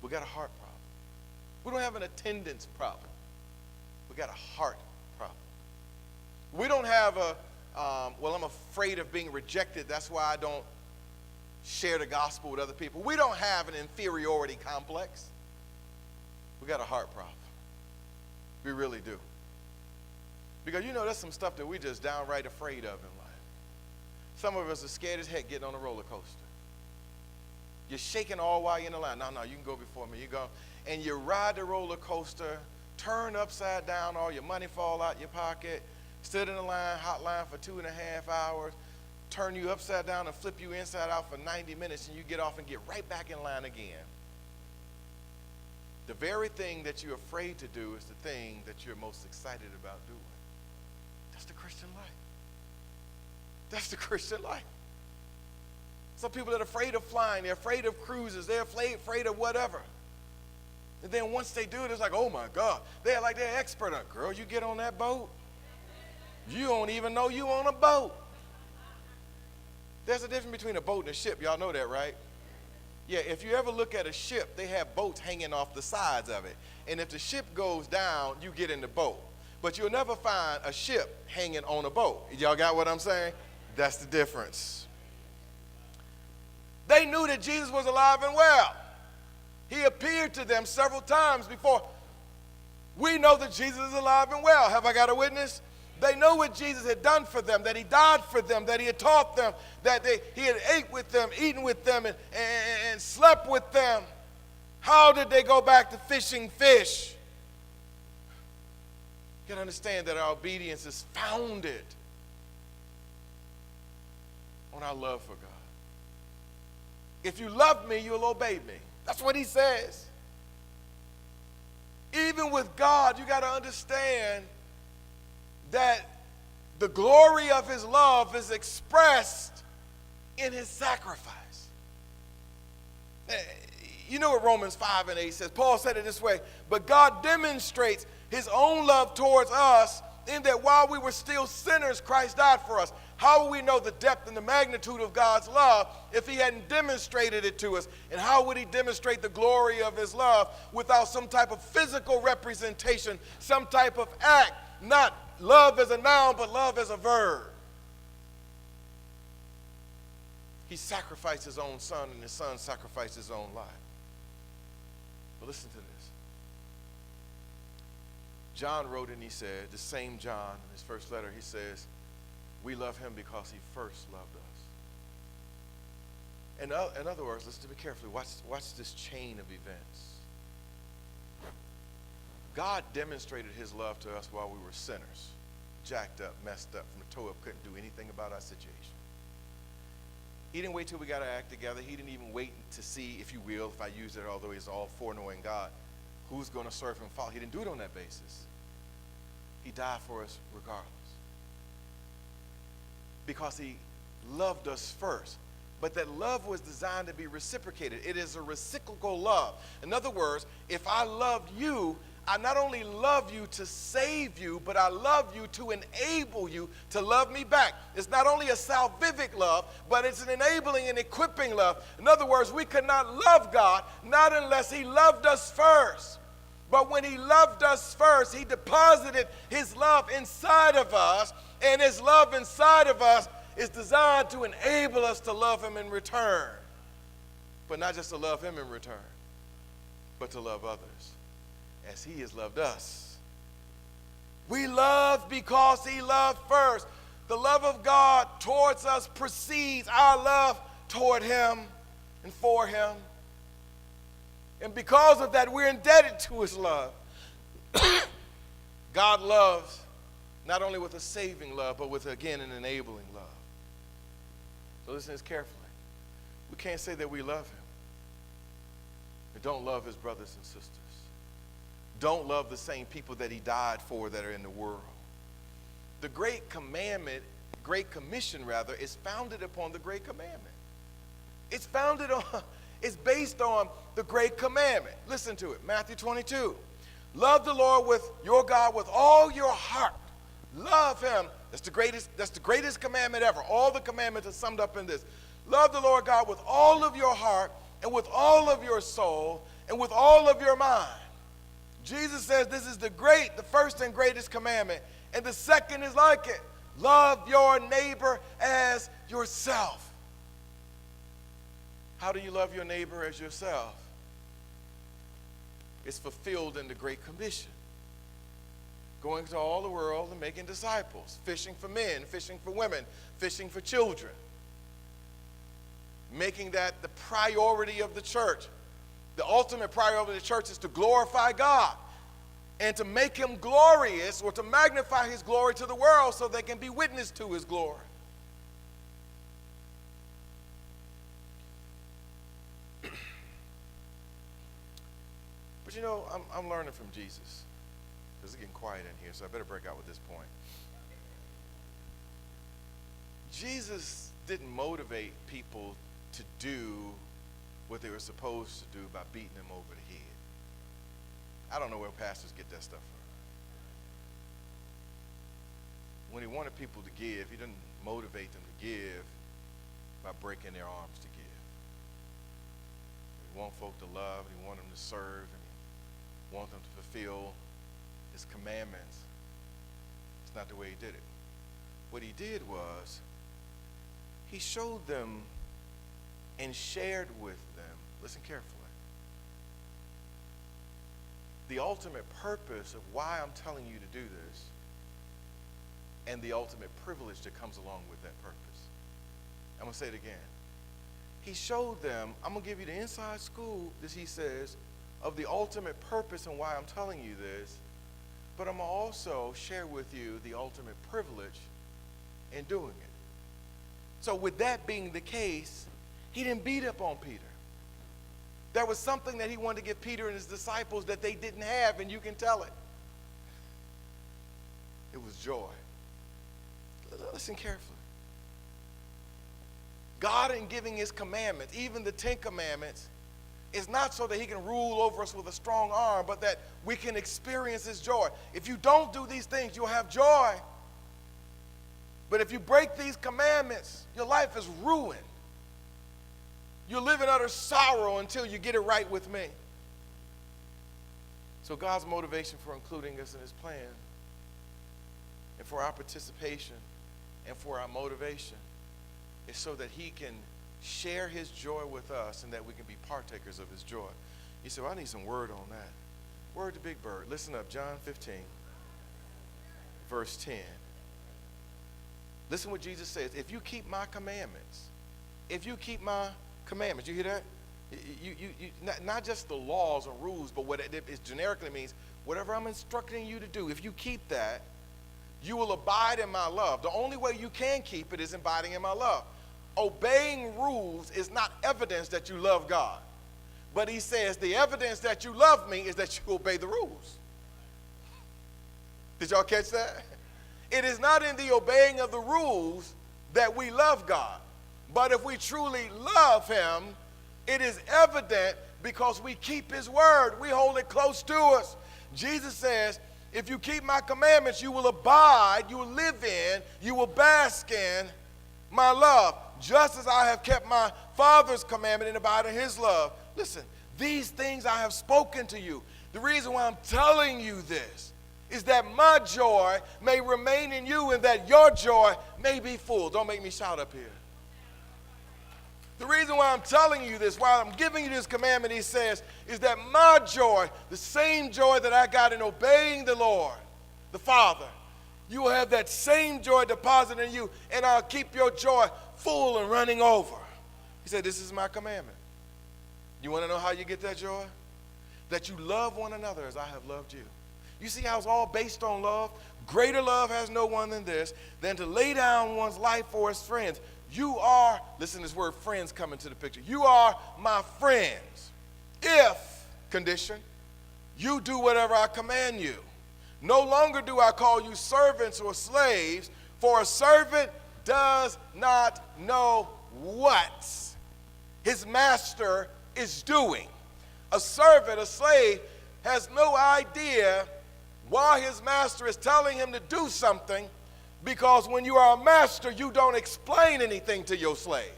We got a heart problem. We don't have an attendance problem. We got a heart problem. We don't have I'm afraid of being rejected. That's why I don't share the gospel with other people. We don't have an inferiority complex. We got a heart problem. We really do. Because there's some stuff that we're just downright afraid of in life. Some of us are scared as heck getting on a roller coaster. You're shaking all while you're in the line. No, you can go before me. You go. And you ride the roller coaster, turn upside down, all your money fall out your pocket, stood in the hot line for 2.5 hours, turn you upside down and flip you inside out for 90 minutes, and you get off and get right back in line again. The very thing that you're afraid to do is the thing that you're most excited about doing. That's the Christian life. That's the Christian life. Some people that are afraid of flying, they're afraid of cruises, they're afraid of whatever. And then once they do it, it's like, oh my God. They're expert on it. Girl, you get on that boat, you don't even know you on a boat. There's a difference between a boat and a ship. Y'all know that, right? Yeah, if you ever look at a ship, they have boats hanging off the sides of it. And if the ship goes down, you get in the boat. But you'll never find a ship hanging on a boat. Y'all got what I'm saying? That's the difference. They knew that Jesus was alive and well. He appeared to them several times before. We know that Jesus is alive and well. Have I got a witness? They know what Jesus had done for them, that he died for them, that he had taught them, that he had ate with them, eaten with them, and slept with them. How did they go back to fishing fish? You can understand that our obedience is founded on our love for God. If you love me, you'll obey me. That's what he says. Even with God, you got to understand that the glory of his love is expressed in his sacrifice. You know what Romans 5:8 says? Paul said it this way, but God demonstrates his own love towards us in that while we were still sinners, Christ died for us. How will we know the depth and the magnitude of God's love if he hadn't demonstrated it to us? And how would he demonstrate the glory of his love without some type of physical representation, some type of act? Not love as a noun, but love as a verb. He sacrificed his own son, and his son sacrificed his own life. But listen to this. John wrote and he said, the same John, in his first letter, he says, we love him because he first loved us. In other words, listen to me carefully. Watch this chain of events. God demonstrated his love to us while we were sinners, jacked up, messed up, from the toe up, couldn't do anything about our situation. He didn't wait till we got our act together. He didn't even wait to see, if you will, if I use it, although he's all foreknowing God, who's going to serve him and follow. He didn't do it on that basis. He died for us regardless. Because he loved us first. But that love was designed to be reciprocated. It is a reciprocal love. In other words, if I loved you, I not only love you to save you, but I love you to enable you to love me back. It's not only a salvific love, but it's an enabling and equipping love. In other words, we could not love God, not unless he loved us first. But when he loved us first, he deposited his love inside of us, and his love inside of us is designed to enable us to love him in return. But not just to love him in return, but to love others as he has loved us. We love because he loved first. The love of God towards us precedes our love toward him and for him. And because of that, we're indebted to his love. God loves not only with a saving love, but with, again, an enabling love. So listen to this carefully. We can't say that we love him and don't love his brothers and sisters. Don't love the same people that he died for that are in the world. The Great Commandment, Great Commission rather, is founded upon the Great Commandment. It's based on the Great Commandment. Listen to it, Matthew 22. Love the Lord with your God with all your heart. Love him. That's the greatest commandment ever. All the commandments are summed up in this. Love the Lord God with all of your heart and with all of your soul and with all of your mind. Jesus says this is the first and greatest commandment. And the second is like it. Love your neighbor as yourself. How do you love your neighbor as yourself? It's fulfilled in the Great Commission. Going to all the world and making disciples, fishing for men, fishing for women, fishing for children. Making that the priority of the church. The ultimate priority of the church is to glorify God and to make him glorious, or to magnify his glory to the world so they can be witness to his glory. But you know, I'm learning from Jesus. It's getting quiet in here, so I better break out with this point. Jesus didn't motivate people to do what they were supposed to do by beating them over the head. I don't know where pastors get that stuff from. When he wanted people to give, he didn't motivate them to give by breaking their arms to give. He wanted folk to love, he wanted them to serve, and he wanted them to fulfill his commandments. It's not the way he did it. What he did was, he showed them and shared with them, listen carefully, the ultimate purpose of why I'm telling you to do this and the ultimate privilege that comes along with that purpose. I'm going to say it again. He showed them, I'm going to give you the inside scoop, as he says, of the ultimate purpose and why I'm telling you this, but I'm going to also share with you the ultimate privilege in doing it. So with that being the case, he didn't beat up on Peter. There was something that he wanted to give Peter and his disciples that they didn't have, and you can tell it. It was joy. Listen carefully. God, in giving his commandments, even the 10 commandments, is not so that he can rule over us with a strong arm, but that we can experience his joy. If you don't do these things, you'll have joy. But if you break these commandments, your life is ruined. You'll live in utter sorrow until you get it right with me. So God's motivation for including us in his plan and for our participation and for our motivation is so that he can share his joy with us and that we can be partakers of his joy. You say, well, I need some word on that. Word to Big Bird. Listen up, John 15, verse 10. Listen what Jesus says. If you keep my commandments, you hear that? Not just the laws and rules, but what it generically means, whatever I'm instructing you to do, if you keep that, you will abide in my love. The only way you can keep it is abiding in my love. Obeying rules is not evidence that you love God. But he says the evidence that you love me is that you obey the rules. Did y'all catch that? It is not in the obeying of the rules that we love God. But if we truly love him, it is evident because we keep his word. We hold it close to us. Jesus says, if you keep my commandments, you will abide, you will live in, you will bask in my love, just as I have kept my Father's commandment and abide in his love. Listen, these things I have spoken to you. The reason why I'm telling you this is that my joy may remain in you and that your joy may be full. Don't make me shout up here. The reason why I'm telling you this, why I'm giving you this commandment, he says, is that my joy, the same joy that I got in obeying the Lord, the Father, you will have that same joy deposited in you, and I'll keep your joy full and running over. He said, this is my commandment. You want to know how you get that joy? That you love one another as I have loved you. You see how it's all based on love? Greater love has no one than this, than to lay down one's life for his friends. You are, listen to this word friends come into the picture. You are my friends if, condition, you do whatever I command you. No longer do I call you servants or slaves, for a servant does not know what his master is doing. A servant, a slave, has no idea why his master is telling him to do something, because when you are a master, you don't explain anything to your slave.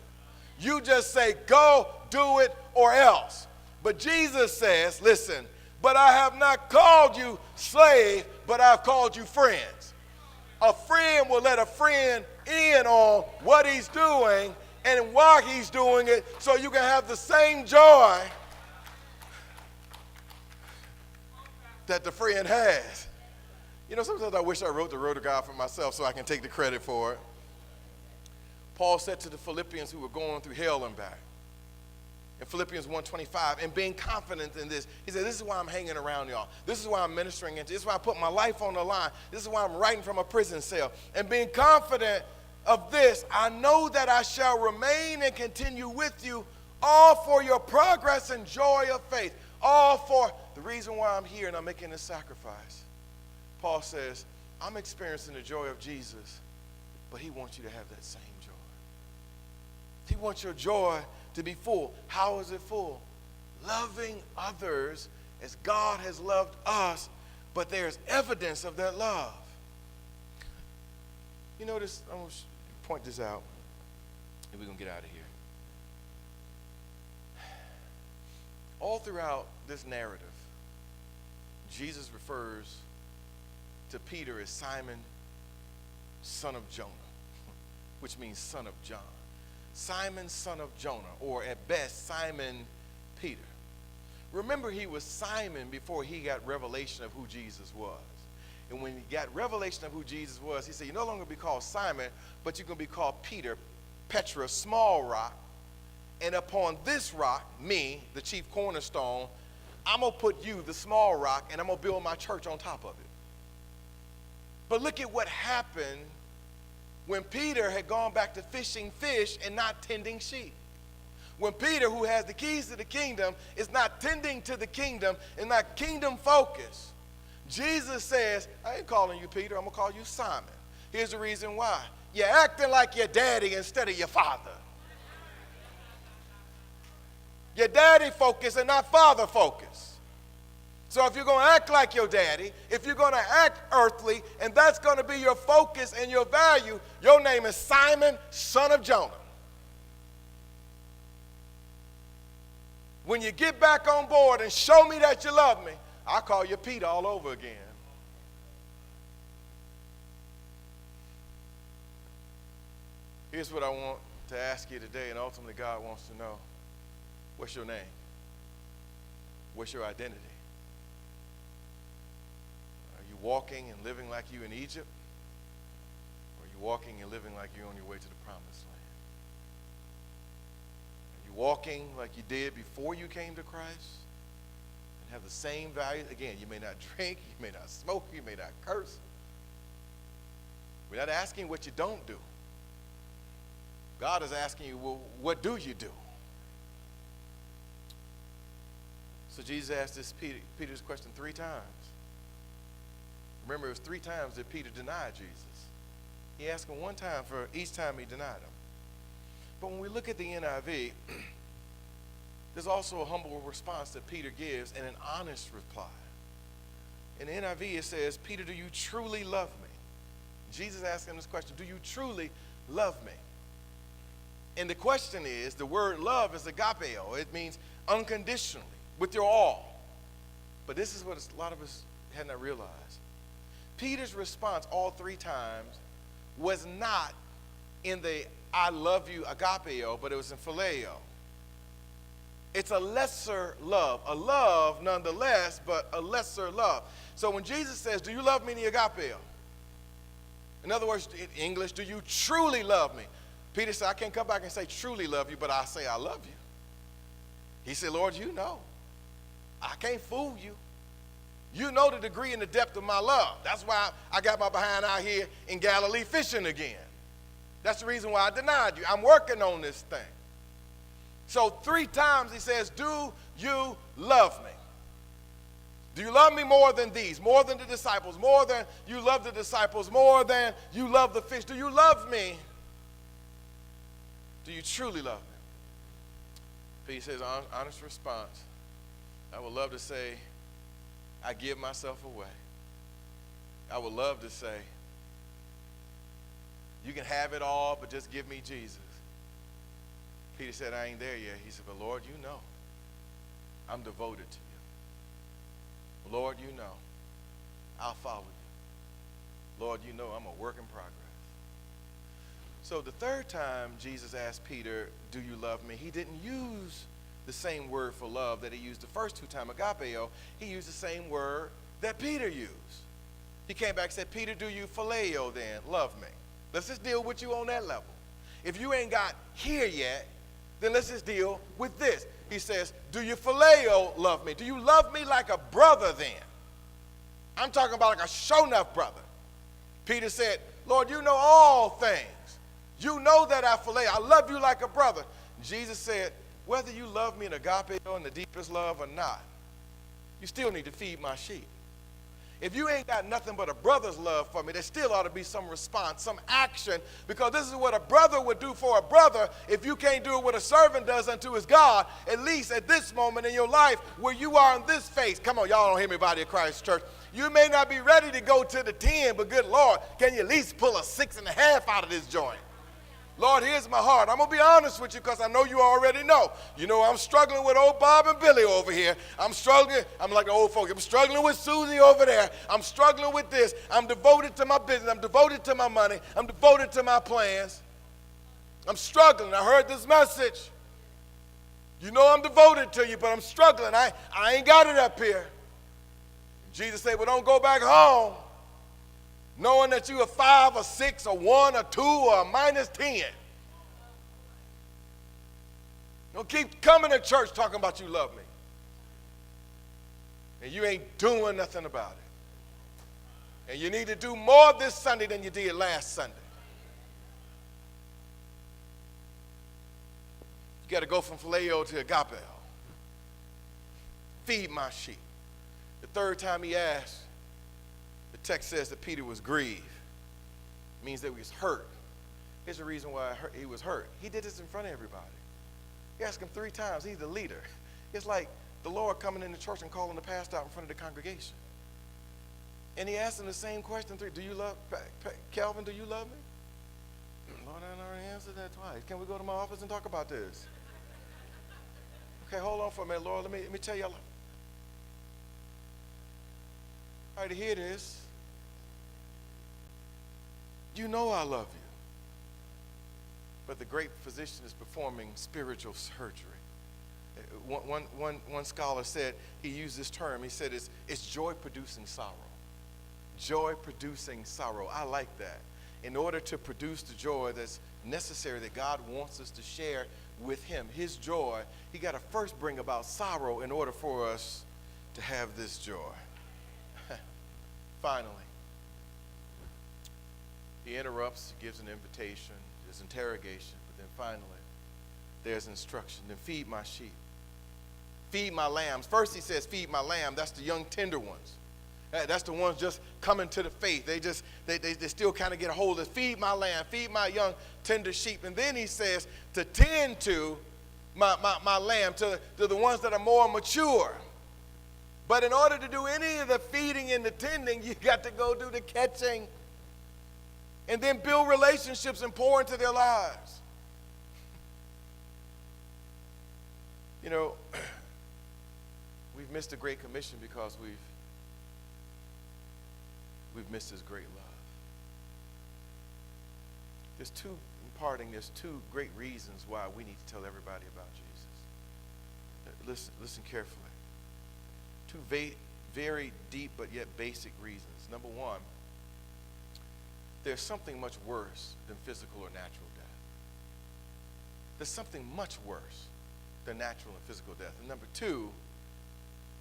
You just say, go, do it, or else. But Jesus says, listen, but I have not called you slave, but I've called you friends. A friend will let a friend in on what he's doing and why he's doing it, so you can have the same joy that the friend has. You know, sometimes I wish I wrote the Word of God for myself so I can take the credit for it. Paul said to the Philippians who were going through hell and back, in Philippians 1:25, and being confident in this, he said, this is why I'm hanging around y'all. This is why I'm ministering into. This is why I put my life on the line. This is why I'm writing from a prison cell. And being confident of this, I know that I shall remain and continue with you, all for your progress and joy of faith. All for the reason why I'm here and I'm making this sacrifice. Paul says, I'm experiencing the joy of Jesus, but he wants you to have that same joy. He wants your joy to be full. How is it full? Loving others as God has loved us, but there's evidence of that love. You notice, I'm going to point this out, and we're going to get out of here. All throughout this narrative, Jesus refers to Peter as Simon, son of Jonah, which means son of John. Simon, son of Jonah, or at best, Simon Peter. Remember, he was Simon before he got revelation of who Jesus was. And when he got revelation of who Jesus was, he said, you no longer be called Simon, but you're going to be called Peter, Petra, small rock. And upon this rock, me, the chief cornerstone, I'm going to put you, the small rock, and I'm going to build my church on top of it. But look at what happened when Peter had gone back to fishing fish and not tending sheep. When Peter, who has the keys to the kingdom, is not tending to the kingdom and not kingdom focused, Jesus says, I ain't calling you Peter, I'm going to call you Simon. Here's the reason why. You're acting like your daddy instead of your father. You're daddy focused and not father focused. So if you're going to act like your daddy, if you're going to act earthly, and that's going to be your focus and your value, your name is Simon, son of Jonah. When you get back on board and show me that you love me, I'll call you Peter all over again. Here's what I want to ask you today, and ultimately God wants to know. What's your name? What's your identity? Are you walking and living like you in Egypt? Or are you walking and living like you're on your way to the promised land? Are you walking like you did before you came to Christ and have the same values? Again, you may not drink, you may not smoke, you may not curse. We're not asking what you don't do. God is asking you, well, what do you do? So Jesus asked Peter's question 3 times. Remember, it was 3 times that Peter denied Jesus. He asked him 1 time for each time he denied him. But when we look at the NIV, there's also a humble response that Peter gives and an honest reply. In the NIV, it says, Peter, do you truly love me? Jesus asked him this question, do you truly love me? And the question is, the word love is agapeo. It means unconditionally, with your all. But this is what a lot of us had not realized. Peter's response all 3 times was not in the I love you agapeo, but it was in phileo. It's a lesser love, a love nonetheless, but a lesser love. So when Jesus says, do you love me in the agapeo? In other words, in English, do you truly love me? Peter said, I can't come back and say truly love you, but I say I love you. He said, Lord, you know. I can't fool you. You know the degree and the depth of my love. That's why I got my behind out here in Galilee fishing again. That's the reason why I denied you. I'm working on this thing. So 3 times he says, do you love me? Do you love me more than these, more than the disciples, more than you love the disciples, more than you love the fish? Do you love me? Do you truly love me? Peter says, honest response. I would love to say, I give myself away. I would love to say, you can have it all, but just give me Jesus. Peter said, I ain't there yet. He said, but Lord, you know, I'm devoted to you. Lord, you know, I'll follow you. Lord, you know, I'm a work in progress. So the 3rd time Jesus asked Peter, do you love me? He didn't use the same word for love that he used the first 2 times, agapeo. He used the same word that Peter used. He came back and said, Peter, do you phileo then? Love me. Let's just deal with you on that level. If you ain't got here yet, then let's just deal with this. He says, do you phileo love me? Do you love me like a brother then? I'm talking about like a show-enough brother. Peter said, Lord, you know all things. You know that I phileo. I love you like a brother. Jesus said, whether you love me in agapeo in the deepest love or not, you still need to feed my sheep. If you ain't got nothing but a brother's love for me, there still ought to be some response, some action, because this is what a brother would do for a brother. If you can't do it what a servant does unto his God, at least at this moment in your life where you are in this phase. Come on, y'all don't hear me, body of Christ church. You may not be ready to go to the 10, but good Lord, can you at least pull a 6.5 out of this joint? Lord, here's my heart. I'm going to be honest with you because I know you already know. You know, I'm struggling with old Bob and Billy over here. I'm struggling. I'm like the old folks. I'm struggling with Susie over there. I'm struggling with this. I'm devoted to my business. I'm devoted to my money. I'm devoted to my plans. I'm struggling. I heard this message. You know I'm devoted to you, but I'm struggling. I ain't got it up here. Jesus said, well, don't go back home knowing that you are 5 or 6 or 1 or 2 or a -10. Don't keep coming to church talking about you love me. And you ain't doing nothing about it. And you need to do more this Sunday than you did last Sunday. You got to go from phileo to agapeo. Feed my sheep. The 3rd time he asked, the text says that Peter was grieved. It means that he was hurt. Here's the reason why he was hurt. He did this in front of everybody. He asked him 3 times. He's the leader. It's like the Lord coming into church and calling the pastor out in front of the congregation. And he asked him the same question 3. Do you love, Calvin, do you love me? Lord, I already answered that twice. Can we go to my office and talk about this? Okay, hold on for a minute, Lord. Let me tell y'all. All right, to hear this, you know I love but the great physician is performing spiritual surgery. One scholar said, he used this term, he said it's joy-producing sorrow. Joy-producing sorrow. I like that. In order to produce the joy that's necessary that God wants us to share with him, his joy, he got to first bring about sorrow in order for us to have this joy. Finally, he interrupts, gives an invitation, there's interrogation, but then finally, there's instruction. Then feed my sheep. Feed my lambs. First he says, feed my lamb. That's the young tender ones. That's the ones just coming to the faith. They still kind of get a hold of it. Feed my lamb. Feed my young tender sheep. And then he says to tend to my lamb, to the ones that are more mature. But in order to do any of the feeding and the tending, you got to go do the catching. And then build relationships and pour into their lives. You know, we've missed the Great Commission because we've missed his great love. There's two great reasons why we need to tell everybody about Jesus. Listen carefully. Two very deep but yet basic reasons. Number one, there's something much worse than physical or natural death. There's something much worse than natural and physical death. And number two,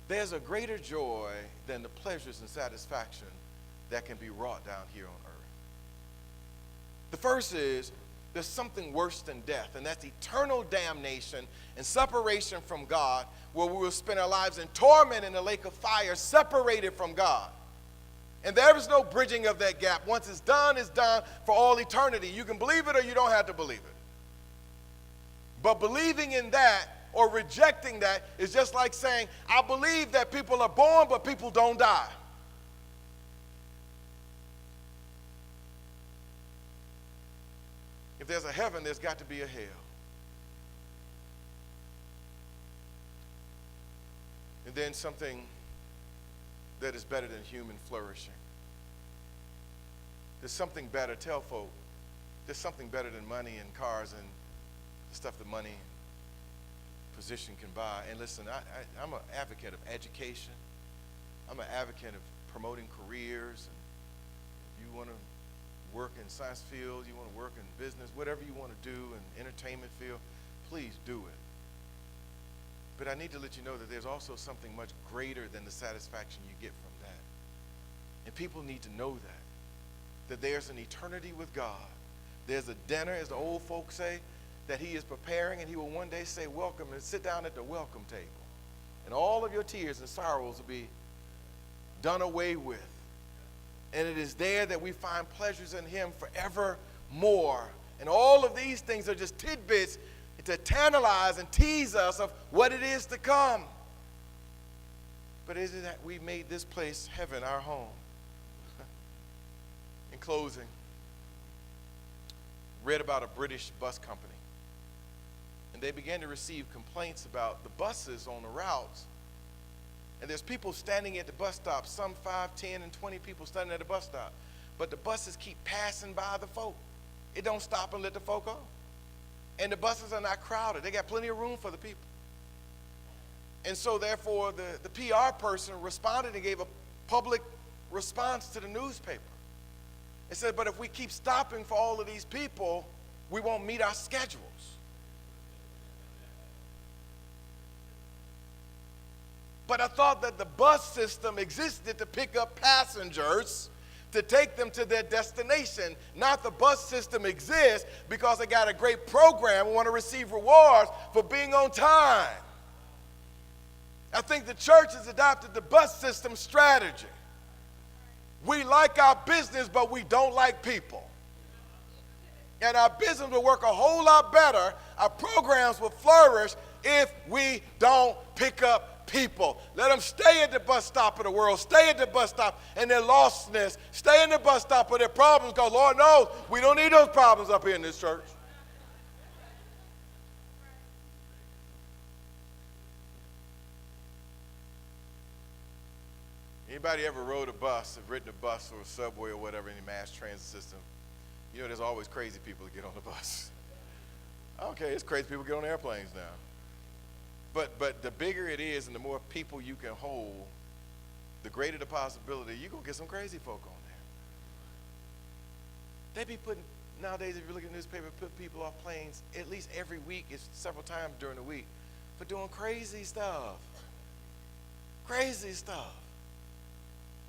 there's a greater joy than the pleasures and satisfaction that can be wrought down here on earth. The first is, there's something worse than death, and that's eternal damnation and separation from God, where we will spend our lives in torment in the lake of fire, separated from God. And there is no bridging of that gap. Once it's done for all eternity. You can believe it or you don't have to believe it. But believing in that or rejecting that is just like saying, I believe that people are born, but people don't die. If there's a heaven, there's got to be a hell. And then something that is better than human flourishing. There's something better, tell folk, there's something better than money and cars and the stuff that money and position can buy. And listen, I'm an advocate of education. I'm an advocate of promoting careers. And if you want to work in science field, you want to work in business, whatever you want to do in entertainment field, please do it. But I need to let you know that there's also something much greater than the satisfaction you get from that. And people need to know that there's an eternity with God. There's a dinner, as the old folks say, that he is preparing, and he will one day say, welcome, and sit down at the welcome table. And all of your tears and sorrows will be done away with. And it is there that we find pleasures in him forevermore. And all of these things are just tidbits to tantalize and tease us of what it is to come. But is it that we made this place heaven our home? In closing, read about a British bus company. And they began to receive complaints about the buses on the routes. And there's people standing at the bus stop, some 5, 10, and 20 people standing at the bus stop. But the buses keep passing by the folk. It don't stop and let the folk go. And the buses are not crowded. They got plenty of room for the people. And so therefore the PR person responded and gave a public response to the newspaper. It said, but if we keep stopping for all of these people, we won't meet our schedules. But I thought that the bus system existed to pick up passengers to take them to their destination. Not the bus system exists because they got a great program and want to receive rewards for being on time. I think the church has adopted the bus system strategy. We like our business, but we don't like people. And our business will work a whole lot better, our programs will flourish if we don't pick up people. Let them stay at the bus stop of the world, stay at the bus stop and their lostness, stay in the bus stop of their problems, because Lord knows we don't need those problems up here in this church. Anybody ever rode a bus, have ridden a bus or a subway or whatever, any mass transit system? You know there's always crazy people that get on the bus. Okay, it's crazy people get on airplanes now. But the bigger it is and the more people you can hold, the greater the possibility you're going to get some crazy folk on there. They be putting, nowadays if you look at the newspaper, put people off planes at least every week, it's several times during the week, for doing crazy stuff. Crazy stuff.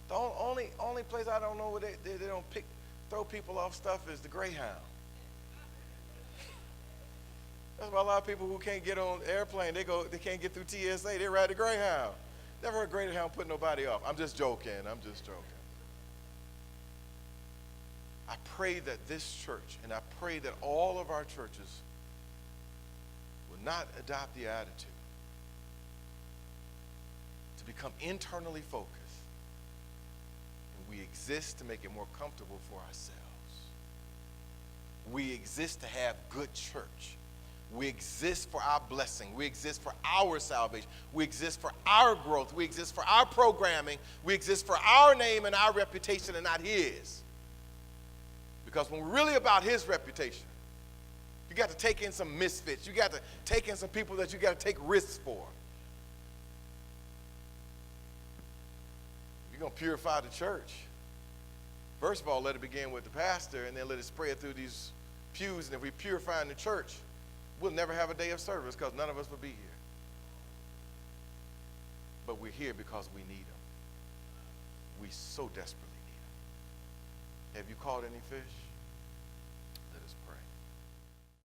The only place I don't know where they don't throw people off stuff is the Greyhound. That's why a lot of people who can't get on airplane, they can't get through TSA, they ride the Greyhound. Never heard Greyhound put nobody off. I'm just joking. I pray that this church, and I pray that all of our churches will not adopt the attitude to become internally focused. And we exist to make it more comfortable for ourselves. We exist to have good church. We exist for our blessing. We exist for our salvation. We exist for our growth. We exist for our programming. We exist for our name and our reputation and not his. Because when we're really about his reputation, you got to take in some misfits. You got to take in some people that you got to take risks for. You're going to purify the church. First of all, let it begin with the pastor, and then let it spread through these pews. And if we purify in the church, we'll never have a day of service because none of us will be here. But we're here because we need him. We so desperately need him. Have you caught any fish?